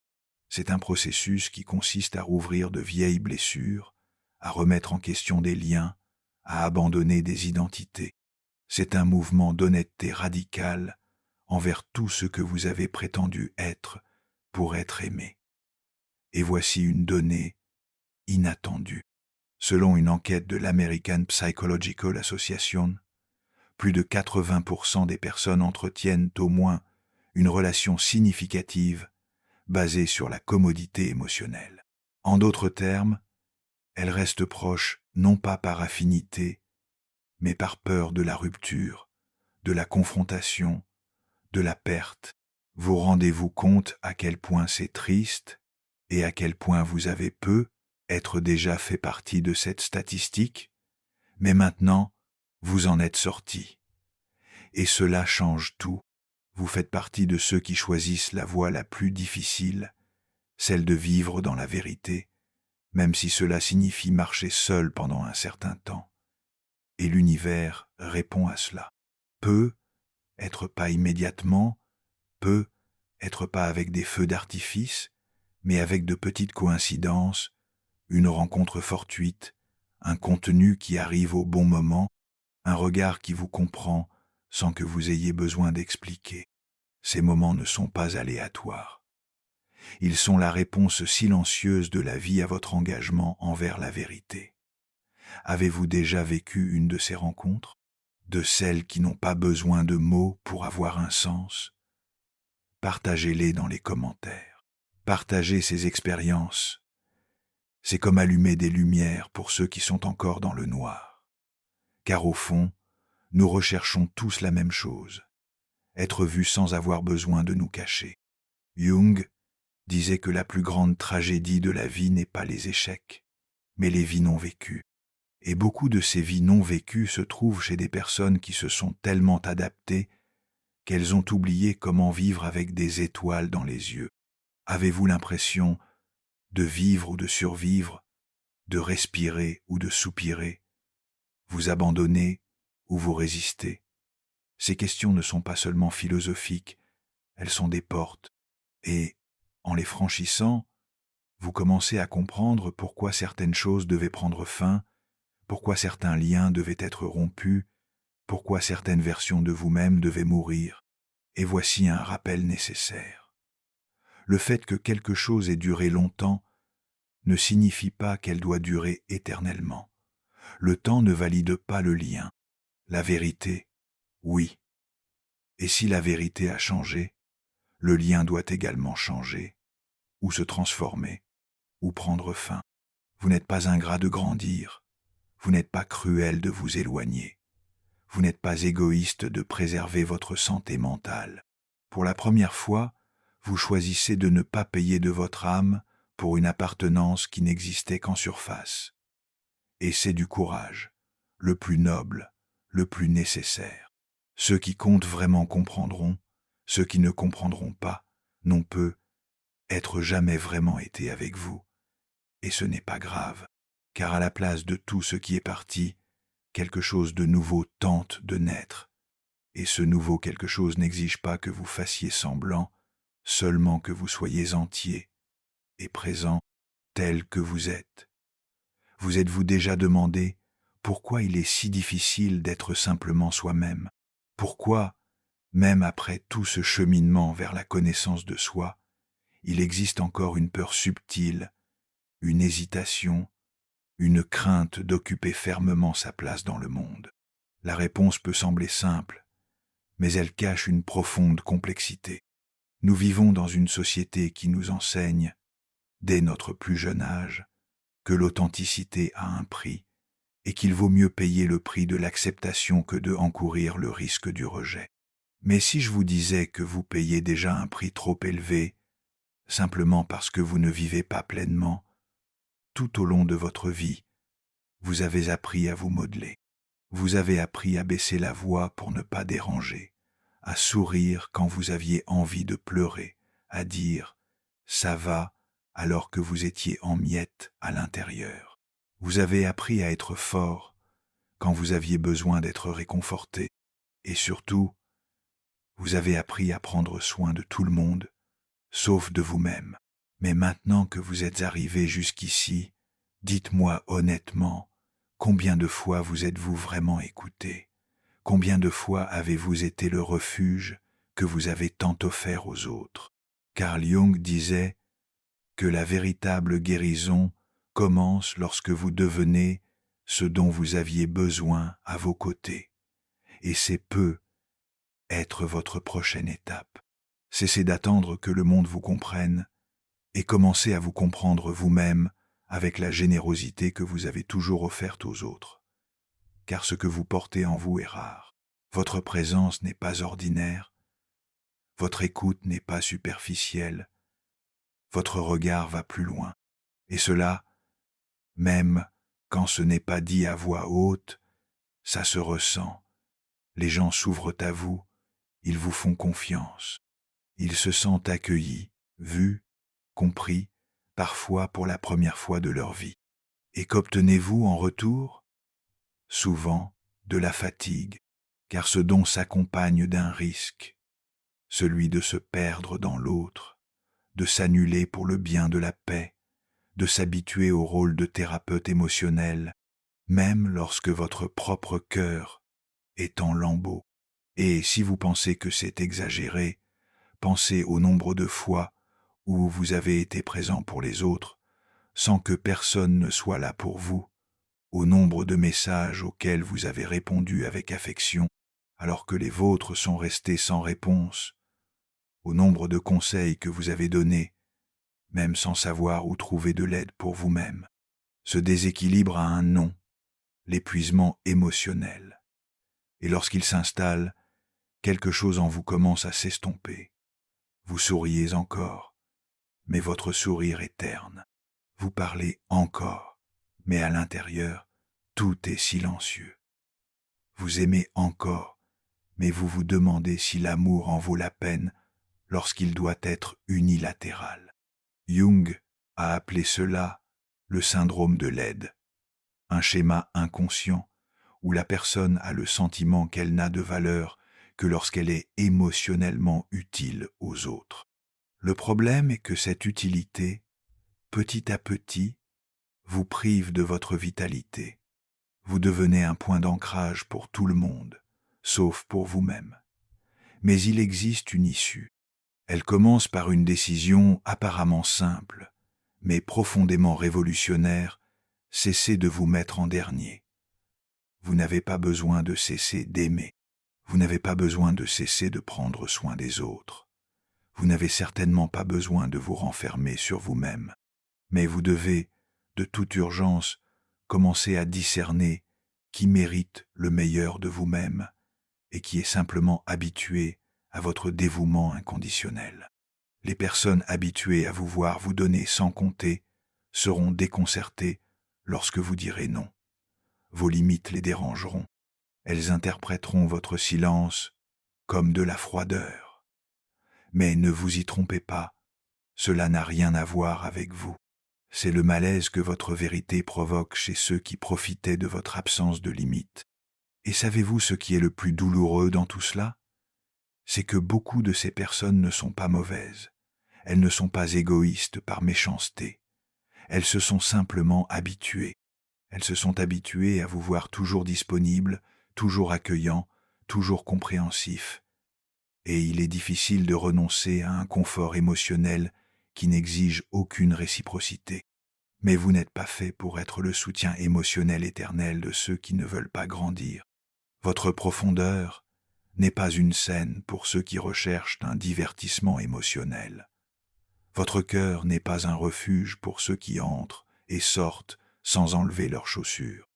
C'est un processus qui consiste à rouvrir de vieilles blessures, à remettre en question des liens, à abandonner des identités. C'est un mouvement d'honnêteté radicale envers tout ce que vous avez prétendu être pour être aimé. Et voici une donnée inattendue. Selon une enquête de l'American Psychological Association, plus de 80% des personnes entretiennent au moins une relation significative basée sur la commodité émotionnelle. En d'autres termes, elles restent proches non pas par affinité, mais par peur de la rupture, de la confrontation, de la perte. Vous rendez-vous compte à quel point c'est triste et à quel point vous avez être déjà fait partie de cette statistique, mais maintenant, vous en êtes sorti. Et cela change tout. Vous faites partie de ceux qui choisissent la voie la plus difficile, celle de vivre dans la vérité, même si cela signifie marcher seul pendant un certain temps. Et l'univers répond à cela. Être pas immédiatement, être pas avec des feux d'artifice, mais avec de petites coïncidences, une rencontre fortuite, un contenu qui arrive au bon moment, un regard qui vous comprend sans que vous ayez besoin d'expliquer. Ces moments ne sont pas aléatoires. Ils sont la réponse silencieuse de la vie à votre engagement envers la vérité. Avez-vous déjà vécu une de ces rencontres, de celles qui n'ont pas besoin de mots pour avoir un sens? Partagez-les dans les commentaires. Partagez ces expériences. C'est comme allumer des lumières pour ceux qui sont encore dans le noir. Car au fond, nous recherchons tous la même chose, être vus sans avoir besoin de nous cacher. Jung disait que la plus grande tragédie de la vie n'est pas les échecs, mais les vies non vécues. Et beaucoup de ces vies non vécues se trouvent chez des personnes qui se sont tellement adaptées qu'elles ont oublié comment vivre avec des étoiles dans les yeux. Avez-vous l'impression de vivre ou de survivre, de respirer ou de soupirer, vous abandonnez ou vous résistez? Ces questions ne sont pas seulement philosophiques, elles sont des portes. Et, en les franchissant, vous commencez à comprendre pourquoi certaines choses devaient prendre fin, pourquoi certains liens devaient être rompus, pourquoi certaines versions de vous-même devaient mourir. Et voici un rappel nécessaire. Le fait que quelque chose ait duré longtemps ne signifie pas qu'elle doit durer éternellement. Le temps ne valide pas le lien. La vérité, oui. Et si la vérité a changé, le lien doit également changer, ou se transformer, ou prendre fin. Vous n'êtes pas ingrat de grandir, vous n'êtes pas cruel de vous éloigner, vous n'êtes pas égoïste de préserver votre santé mentale. Pour la première fois, vous choisissez de ne pas payer de votre âme pour une appartenance qui n'existait qu'en surface. Et c'est du courage, le plus noble, le plus nécessaire. Ceux qui comptent vraiment comprendront, ceux qui ne comprendront pas n'ont peu être jamais vraiment été avec vous. Et ce n'est pas grave, car à la place de tout ce qui est parti, quelque chose de nouveau tente de naître. Et ce nouveau quelque chose n'exige pas que vous fassiez semblant, seulement que vous soyez entier et présent tel que vous êtes. Vous êtes-vous déjà demandé pourquoi il est si difficile d'être simplement soi-même? Pourquoi, même après tout ce cheminement vers la connaissance de soi, il existe encore une peur subtile, une hésitation, une crainte d'occuper fermement sa place dans le monde? La réponse peut sembler simple, mais elle cache une profonde complexité. Nous vivons dans une société qui nous enseigne, dès notre plus jeune âge, que l'authenticité a un prix et qu'il vaut mieux payer le prix de l'acceptation que de encourir le risque du rejet. Mais si je vous disais que vous payez déjà un prix trop élevé, simplement parce que vous ne vivez pas pleinement, tout au long de votre vie, vous avez appris à vous modeler. Vous avez appris à baisser la voix pour ne pas déranger, à sourire quand vous aviez envie de pleurer, à dire « ça va » alors que vous étiez en miettes à l'intérieur. Vous avez appris à être fort quand vous aviez besoin d'être réconforté. Et surtout, vous avez appris à prendre soin de tout le monde, sauf de vous-même. Mais maintenant que vous êtes arrivé jusqu'ici, dites-moi honnêtement, combien de fois vous êtes-vous vraiment écouté? Combien de fois avez-vous été le refuge que vous avez tant offert aux autres? Carl Jung disait que la véritable guérison commence lorsque vous devenez ce dont vous aviez besoin à vos côtés. Et c'est peu être votre prochaine étape. Cessez d'attendre que le monde vous comprenne et commencez à vous comprendre vous-même avec la générosité que vous avez toujours offerte aux autres. Car ce que vous portez en vous est rare. Votre présence n'est pas ordinaire. Votre écoute n'est pas superficielle. Votre regard va plus loin. Et cela, même quand ce n'est pas dit à voix haute, ça se ressent. Les gens s'ouvrent à vous, ils vous font confiance. Ils se sentent accueillis, vus, compris, parfois pour la première fois de leur vie. Et qu'obtenez-vous en retour? Souvent, de la fatigue, car ce don s'accompagne d'un risque, celui de se perdre dans l'autre, de s'annuler pour le bien de la paix, de s'habituer au rôle de thérapeute émotionnel, même lorsque votre propre cœur est en lambeaux. Et si vous pensez que c'est exagéré, Pensez au nombre de fois où vous avez été présent pour les autres, sans que personne ne soit là pour vous, au nombre de messages auxquels vous avez répondu avec affection, alors que les vôtres sont restés sans réponse, au nombre de conseils que vous avez donnés, même sans savoir où trouver de l'aide pour vous-même. Ce déséquilibre a un nom, l'épuisement émotionnel. Et lorsqu'il s'installe, quelque chose en vous commence à s'estomper. Vous souriez encore, mais votre sourire est terne. Vous parlez encore, mais à l'intérieur, tout est silencieux. Vous aimez encore, mais vous vous demandez si l'amour en vaut la peine lorsqu'il doit être unilatéral. Jung a appelé cela le syndrome de l'aide, un schéma inconscient où la personne a le sentiment qu'elle n'a de valeur que lorsqu'elle est émotionnellement utile aux autres. Le problème est que cette utilité, petit à petit, vous prive de votre vitalité. Vous devenez un point d'ancrage pour tout le monde, sauf pour vous-même. Mais il existe une issue. Elle commence par une décision apparemment simple, mais profondément révolutionnaire: cessez de vous mettre en dernier. Vous n'avez pas besoin de cesser d'aimer. Vous n'avez pas besoin de cesser de prendre soin des autres. Vous n'avez certainement pas besoin de vous renfermer sur vous-même. Mais vous devez, de toute urgence, commencer à discerner qui mérite le meilleur de vous-même et qui est simplement habitué à votre dévouement inconditionnel. Les personnes habituées à vous voir vous donner sans compter seront déconcertées lorsque vous direz non. Vos limites les dérangeront. Elles interpréteront votre silence comme de la froideur. Mais ne vous y trompez pas, cela n'a rien à voir avec vous. C'est le malaise que votre vérité provoque chez ceux qui profitaient de votre absence de limites. Et savez-vous ce qui est le plus douloureux dans tout cela? C'est que beaucoup de ces personnes ne sont pas mauvaises. Elles ne sont pas égoïstes par méchanceté. Elles se sont simplement habituées. Elles se sont habituées à vous voir toujours disponible, toujours accueillant, toujours compréhensif. Et il est difficile de renoncer à un confort émotionnel qui n'exige aucune réciprocité. Mais vous n'êtes pas fait pour être le soutien émotionnel éternel de ceux qui ne veulent pas grandir. Votre profondeur n'est pas une scène pour ceux qui recherchent un divertissement émotionnel. Votre cœur n'est pas un refuge pour ceux qui entrent et sortent sans enlever leurs chaussures.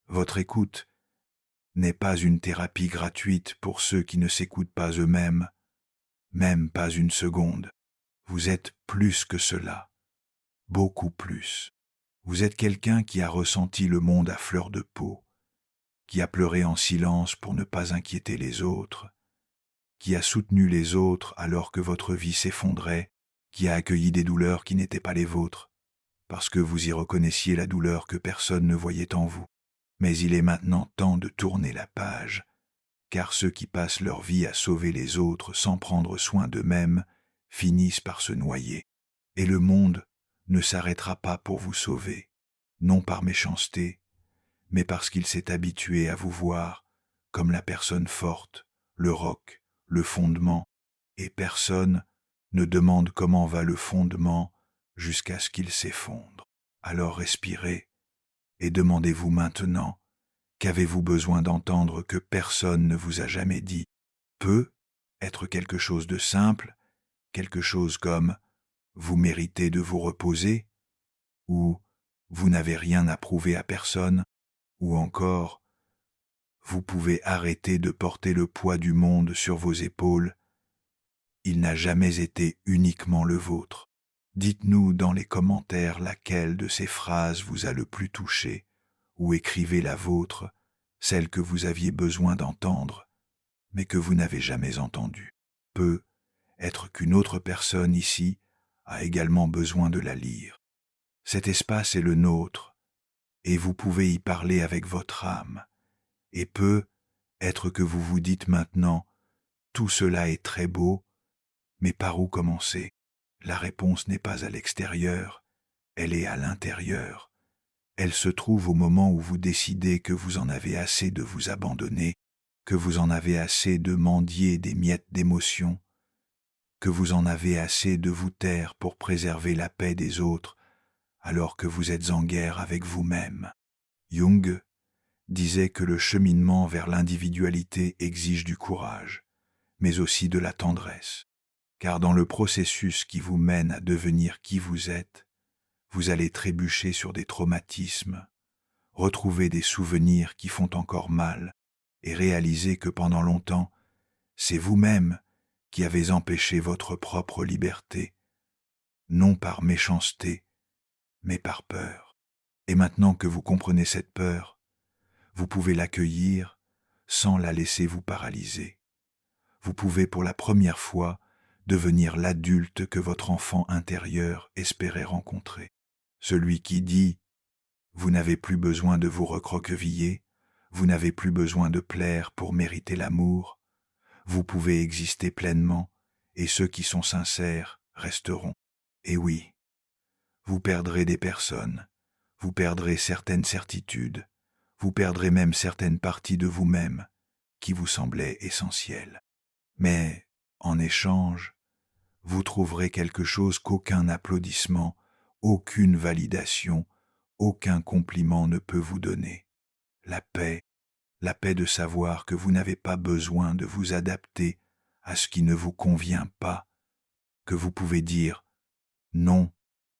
Votre écoute n'est pas une thérapie gratuite pour ceux qui ne s'écoutent pas eux-mêmes, même pas une seconde. Vous êtes plus que cela, beaucoup plus. Vous êtes quelqu'un qui a ressenti le monde à fleur de peau, qui a pleuré en silence pour ne pas inquiéter les autres, qui a soutenu les autres alors que votre vie s'effondrait, qui a accueilli des douleurs qui n'étaient pas les vôtres, parce que vous y reconnaissiez la douleur que personne ne voyait en vous. Mais il est maintenant temps de tourner la page, car ceux qui passent leur vie à sauver les autres sans prendre soin d'eux-mêmes finissent par se noyer. Et le monde ne s'arrêtera pas pour vous sauver, non par méchanceté, mais parce qu'il s'est habitué à vous voir comme la personne forte, le roc, le fondement, et personne ne demande comment va le fondement jusqu'à ce qu'il s'effondre. Alors respirez et demandez-vous maintenant, qu'avez-vous besoin d'entendre que personne ne vous a jamais dit? Peut être quelque chose de simple, quelque chose comme « vous méritez de vous reposer » ou « vous n'avez rien à prouver à personne » ou encore « vous pouvez arrêter de porter le poids du monde sur vos épaules, il n'a jamais été uniquement le vôtre ». Dites-nous dans les commentaires laquelle de ces phrases vous a le plus touché, ou écrivez la vôtre, celle que vous aviez besoin d'entendre, mais que vous n'avez jamais entendue. Peut être qu'une autre personne ici a également besoin de la lire. Cet espace est le nôtre, et vous pouvez y parler avec votre âme. Et peut être que vous vous dites maintenant, tout cela est très beau, mais par où commencer? La réponse n'est pas à l'extérieur, elle est à l'intérieur. Elle se trouve au moment où vous décidez que vous en avez assez de vous abandonner, que vous en avez assez de mendier des miettes d'émotion, que vous en avez assez de vous taire pour préserver la paix des autres alors que vous êtes en guerre avec vous-même. Jung disait que le cheminement vers l'individualité exige du courage, mais aussi de la tendresse, car dans le processus qui vous mène à devenir qui vous êtes, vous allez trébucher sur des traumatismes, retrouver des souvenirs qui font encore mal et réaliser que pendant longtemps, c'est vous-même qui avez empêché votre propre liberté, non par méchanceté, mais par peur. Et maintenant que vous comprenez cette peur, vous pouvez l'accueillir sans la laisser vous paralyser. Vous pouvez pour la première fois devenir l'adulte que votre enfant intérieur espérait rencontrer. Celui qui dit « Vous n'avez plus besoin de vous recroqueviller, vous n'avez plus besoin de plaire pour mériter l'amour, vous pouvez exister pleinement et ceux qui sont sincères resteront. » Et oui, vous perdrez des personnes, vous perdrez certaines certitudes, vous perdrez même certaines parties de vous-même qui vous semblaient essentielles. Mais, en échange, vous trouverez quelque chose qu'aucun applaudissement, aucune validation, aucun compliment ne peut vous donner. La paix de savoir que vous n'avez pas besoin de vous adapter à ce qui ne vous convient pas, que vous pouvez dire non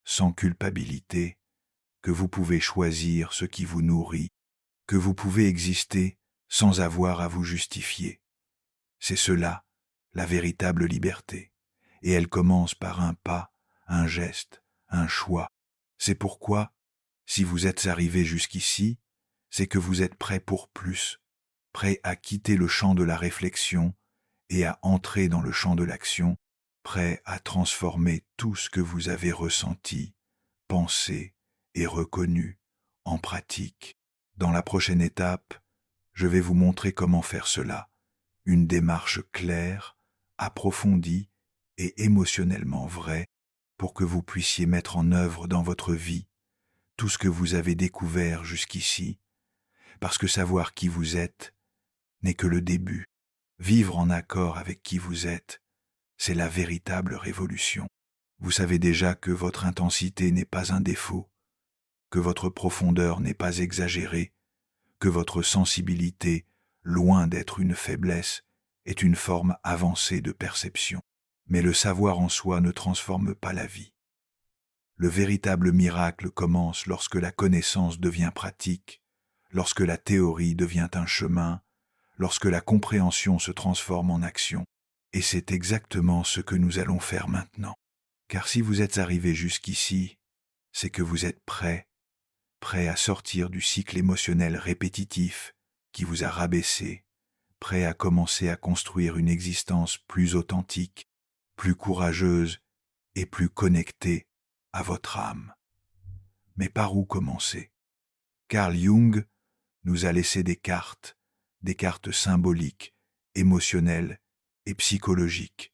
sans culpabilité, que vous pouvez choisir ce qui vous nourrit, que vous pouvez exister sans avoir à vous justifier. C'est cela, la véritable liberté, et elle commence par un pas, un geste, un choix. C'est pourquoi, si vous êtes arrivé jusqu'ici, c'est que vous êtes prêt pour plus, prêt à quitter le champ de la réflexion et à entrer dans le champ de l'action, prêt à transformer tout ce que vous avez ressenti, pensé et reconnu en pratique. Dans la prochaine étape, je vais vous montrer comment faire cela, une démarche claire, approfondie et émotionnellement vraie pour que vous puissiez mettre en œuvre dans votre vie tout ce que vous avez découvert jusqu'ici, parce que savoir qui vous êtes n'est que le début. Vivre en accord avec qui vous êtes, c'est la véritable révolution. Vous savez déjà que votre intensité n'est pas un défaut, que votre profondeur n'est pas exagérée, que votre sensibilité, loin d'être une faiblesse, est une forme avancée de perception. Mais le savoir en soi ne transforme pas la vie. Le véritable miracle commence lorsque la connaissance devient pratique, lorsque la théorie devient un chemin, lorsque la compréhension se transforme en action. Et c'est exactement ce que nous allons faire maintenant. Car si vous êtes arrivé jusqu'ici, c'est que vous êtes prêt à sortir du cycle émotionnel répétitif qui vous a rabaissé, prêt à commencer à construire une existence plus authentique, plus courageuse et plus connectée à votre âme. Mais par où commencer? Carl Jung nous a laissé des cartes symboliques, émotionnelles et psychologiques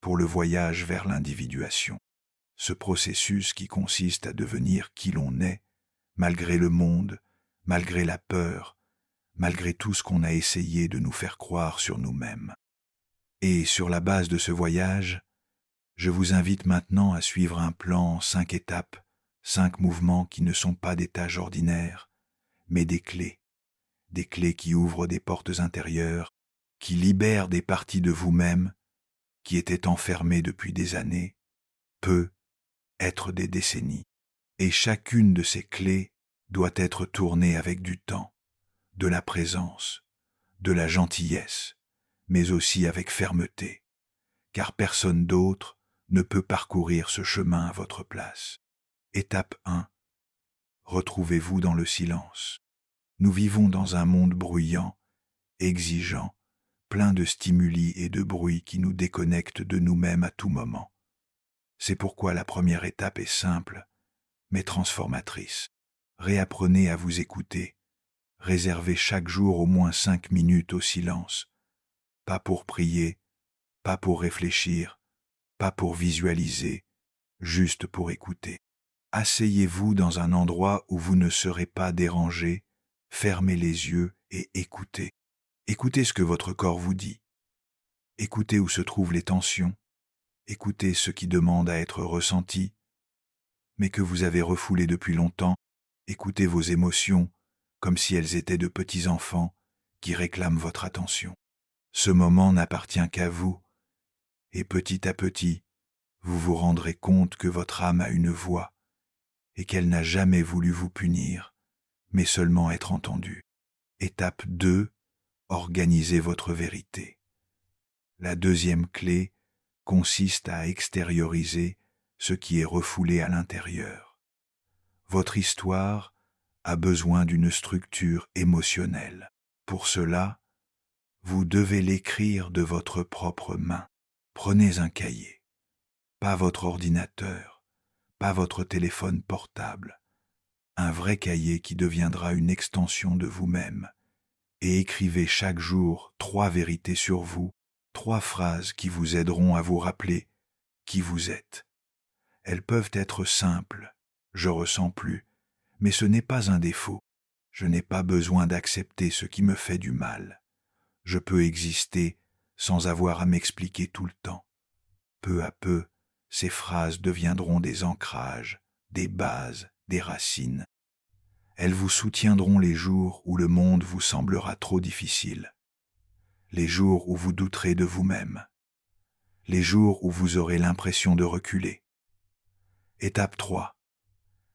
pour le voyage vers l'individuation. Ce processus qui consiste à devenir qui l'on est, malgré le monde, malgré la peur, malgré tout ce qu'on a essayé de nous faire croire sur nous-mêmes. Et sur la base de ce voyage, je vous invite maintenant à suivre un plan en 5 étapes, 5 mouvements qui ne sont pas des tâches ordinaires, mais des clés qui ouvrent des portes intérieures, qui libèrent des parties de vous-même qui étaient enfermées depuis des années, être des décennies. Et chacune de ces clés doit être tournée avec du temps, de la présence, de la gentillesse, mais aussi avec fermeté, car personne d'autre ne peut parcourir ce chemin à votre place. Étape 1. Retrouvez-vous dans le silence. Nous vivons dans un monde bruyant, exigeant, plein de stimuli et de bruits qui nous déconnectent de nous-mêmes à tout moment. C'est pourquoi la première étape est simple, mais transformatrice. Réapprenez à vous écouter. Réservez chaque jour au moins 5 minutes au silence. Pas pour prier, pas pour réfléchir, pas pour visualiser, juste pour écouter. Asseyez-vous dans un endroit où vous ne serez pas dérangé, fermez les yeux et écoutez. Écoutez ce que votre corps vous dit. Écoutez où se trouvent les tensions. Écoutez ce qui demande à être ressenti, mais que vous avez refoulé depuis longtemps. Écoutez vos émotions comme si elles étaient de petits enfants qui réclament votre attention. Ce moment n'appartient qu'à vous, et petit à petit, vous vous rendrez compte que votre âme a une voix et qu'elle n'a jamais voulu vous punir, mais seulement être entendue. Étape 2. Organisez votre vérité. La deuxième clé consiste à extérioriser ce qui est refoulé à l'intérieur. Votre histoire a besoin d'une structure émotionnelle. Pour cela, vous devez l'écrire de votre propre main. Prenez un cahier, pas votre ordinateur, pas votre téléphone portable, un vrai cahier qui deviendra une extension de vous-même, et écrivez chaque jour 3 vérités sur vous, 3 phrases qui vous aideront à vous rappeler qui vous êtes. Elles peuvent être simples, je ressens plus, mais ce n'est pas un défaut. Je n'ai pas besoin d'accepter ce qui me fait du mal. Je peux exister sans avoir à m'expliquer tout le temps. Peu à peu, ces phrases deviendront des ancrages, des bases, des racines. Elles vous soutiendront les jours où le monde vous semblera trop difficile, les jours où vous douterez de vous-même, les jours où vous aurez l'impression de reculer. Étape 3.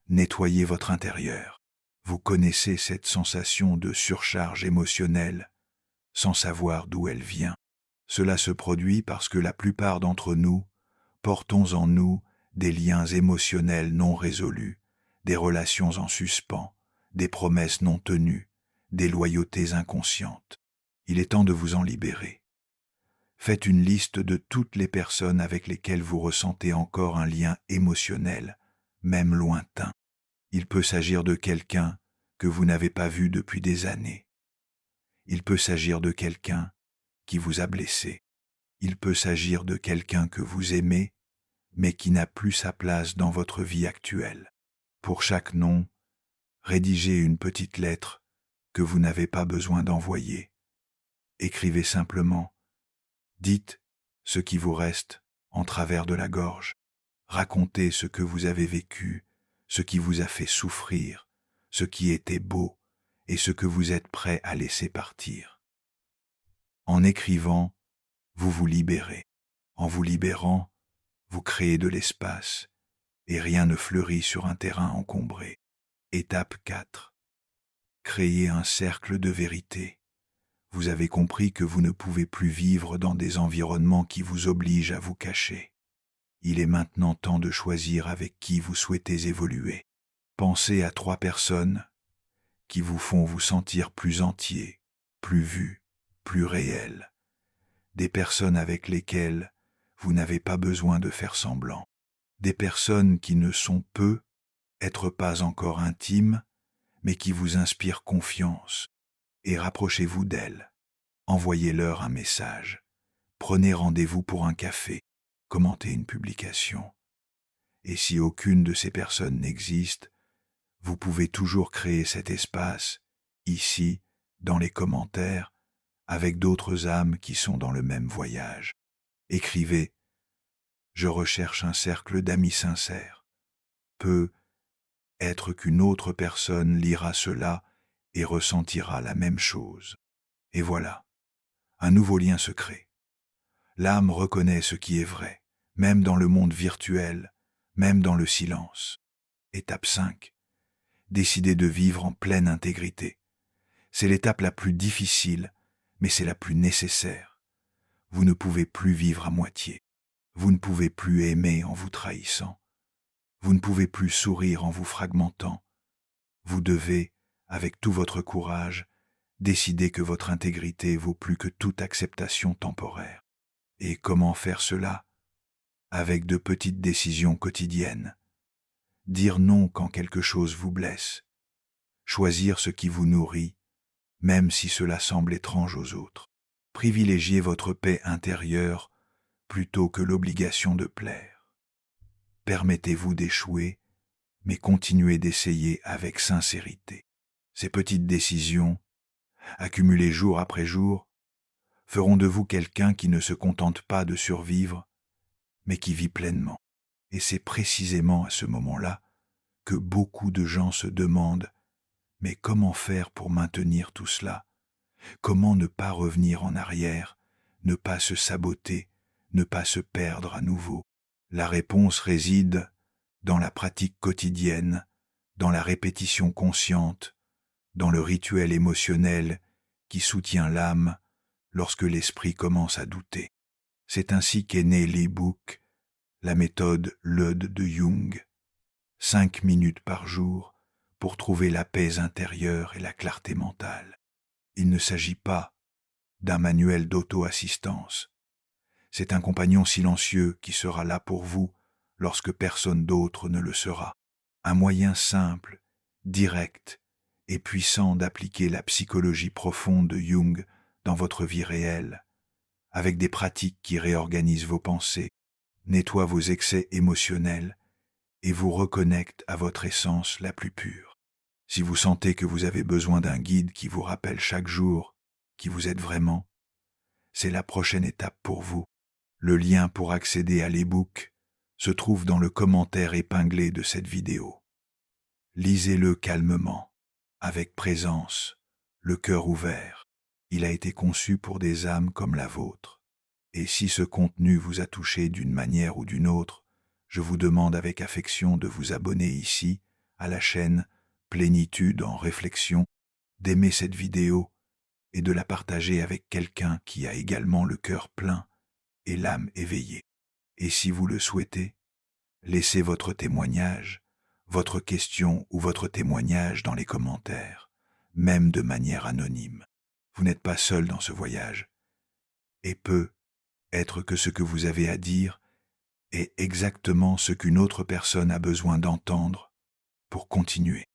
Nettoyez votre intérieur. Vous connaissez cette sensation de surcharge émotionnelle sans savoir d'où elle vient. Cela se produit parce que la plupart d'entre nous portons en nous des liens émotionnels non résolus, des relations en suspens, des promesses non tenues, des loyautés inconscientes. Il est temps de vous en libérer. Faites une liste de toutes les personnes avec lesquelles vous ressentez encore un lien émotionnel, même lointain. Il peut s'agir de quelqu'un que vous n'avez pas vu depuis des années. Il peut s'agir de quelqu'un qui vous a blessé. Il peut s'agir de quelqu'un que vous aimez, mais qui n'a plus sa place dans votre vie actuelle. Pour chaque nom, rédigez une petite lettre que vous n'avez pas besoin d'envoyer. Écrivez simplement. Dites ce qui vous reste en travers de la gorge. Racontez ce que vous avez vécu, ce qui vous a fait souffrir, ce qui était beau et ce que vous êtes prêt à laisser partir. En écrivant, vous vous libérez. En vous libérant, vous créez de l'espace et rien ne fleurit sur un terrain encombré. Étape 4. Créez un cercle de vérité. Vous avez compris que vous ne pouvez plus vivre dans des environnements qui vous obligent à vous cacher. Il est maintenant temps de choisir avec qui vous souhaitez évoluer. Pensez à 3 personnes qui vous font vous sentir plus entier, plus vu, plus réel. Des personnes avec lesquelles vous n'avez pas besoin de faire semblant. Des personnes qui ne sont être pas encore intimes, mais qui vous inspirent confiance. Et rapprochez-vous d'elles. Envoyez-leur un message. Prenez rendez-vous pour un café. Commentez une publication. Et si aucune de ces personnes n'existe, vous pouvez toujours créer cet espace, ici, dans les commentaires, avec d'autres âmes qui sont dans le même voyage. Écrivez « Je recherche un cercle d'amis sincères ». Peut être qu'une autre personne lira cela et ressentira la même chose. Et voilà, un nouveau lien se crée. L'âme reconnaît ce qui est vrai, même dans le monde virtuel, même dans le silence. Étape 5. Décidez de vivre en pleine intégrité. C'est l'étape la plus difficile, mais c'est la plus nécessaire. Vous ne pouvez plus vivre à moitié. Vous ne pouvez plus aimer en vous trahissant. Vous ne pouvez plus sourire en vous fragmentant. Vous devez, avec tout votre courage, décider que votre intégrité vaut plus que toute acceptation temporaire. Et comment faire cela? Avec de petites décisions quotidiennes. Dire non quand quelque chose vous blesse. Choisir ce qui vous nourrit, même si cela semble étrange aux autres. Privilégiez votre paix intérieure plutôt que l'obligation de plaire. Permettez-vous d'échouer, mais continuez d'essayer avec sincérité. Ces petites décisions, accumulées jour après jour, feront de vous quelqu'un qui ne se contente pas de survivre, mais qui vit pleinement. Et c'est précisément à ce moment-là que beaucoup de gens se demandent « Mais comment faire pour maintenir tout cela ? Comment ne pas revenir en arrière, ne pas se saboter, ne pas se perdre à nouveau ?» La réponse réside dans la pratique quotidienne, dans la répétition consciente, dans le rituel émotionnel qui soutient l'âme lorsque l'esprit commence à douter. C'est ainsi qu'est né l'e-book, la méthode LEUD de Jung, 5 minutes par jour pour trouver la paix intérieure et la clarté mentale. Il ne s'agit pas d'un manuel d'auto-assistance. C'est un compagnon silencieux qui sera là pour vous lorsque personne d'autre ne le sera. Un moyen simple, direct et puissant d'appliquer la psychologie profonde de Jung dans votre vie réelle, avec des pratiques qui réorganisent vos pensées, nettoient vos excès émotionnels et vous reconnectent à votre essence la plus pure. Si vous sentez que vous avez besoin d'un guide qui vous rappelle chaque jour qui vous êtes vraiment, c'est la prochaine étape pour vous. Le lien pour accéder à l'e-book se trouve dans le commentaire épinglé de cette vidéo. Lisez-le calmement, avec présence, le cœur ouvert. Il a été conçu pour des âmes comme la vôtre. Et si ce contenu vous a touché d'une manière ou d'une autre, je vous demande avec affection de vous abonner ici, à la chaîne Plénitude en réflexion, d'aimer cette vidéo et de la partager avec quelqu'un qui a également le cœur plein et l'âme éveillée. Et si vous le souhaitez, laissez votre témoignage, votre question ou votre témoignage dans les commentaires, même de manière anonyme. Vous n'êtes pas seul dans ce voyage. Et peut être que ce que vous avez à dire est exactement ce qu'une autre personne a besoin d'entendre pour continuer.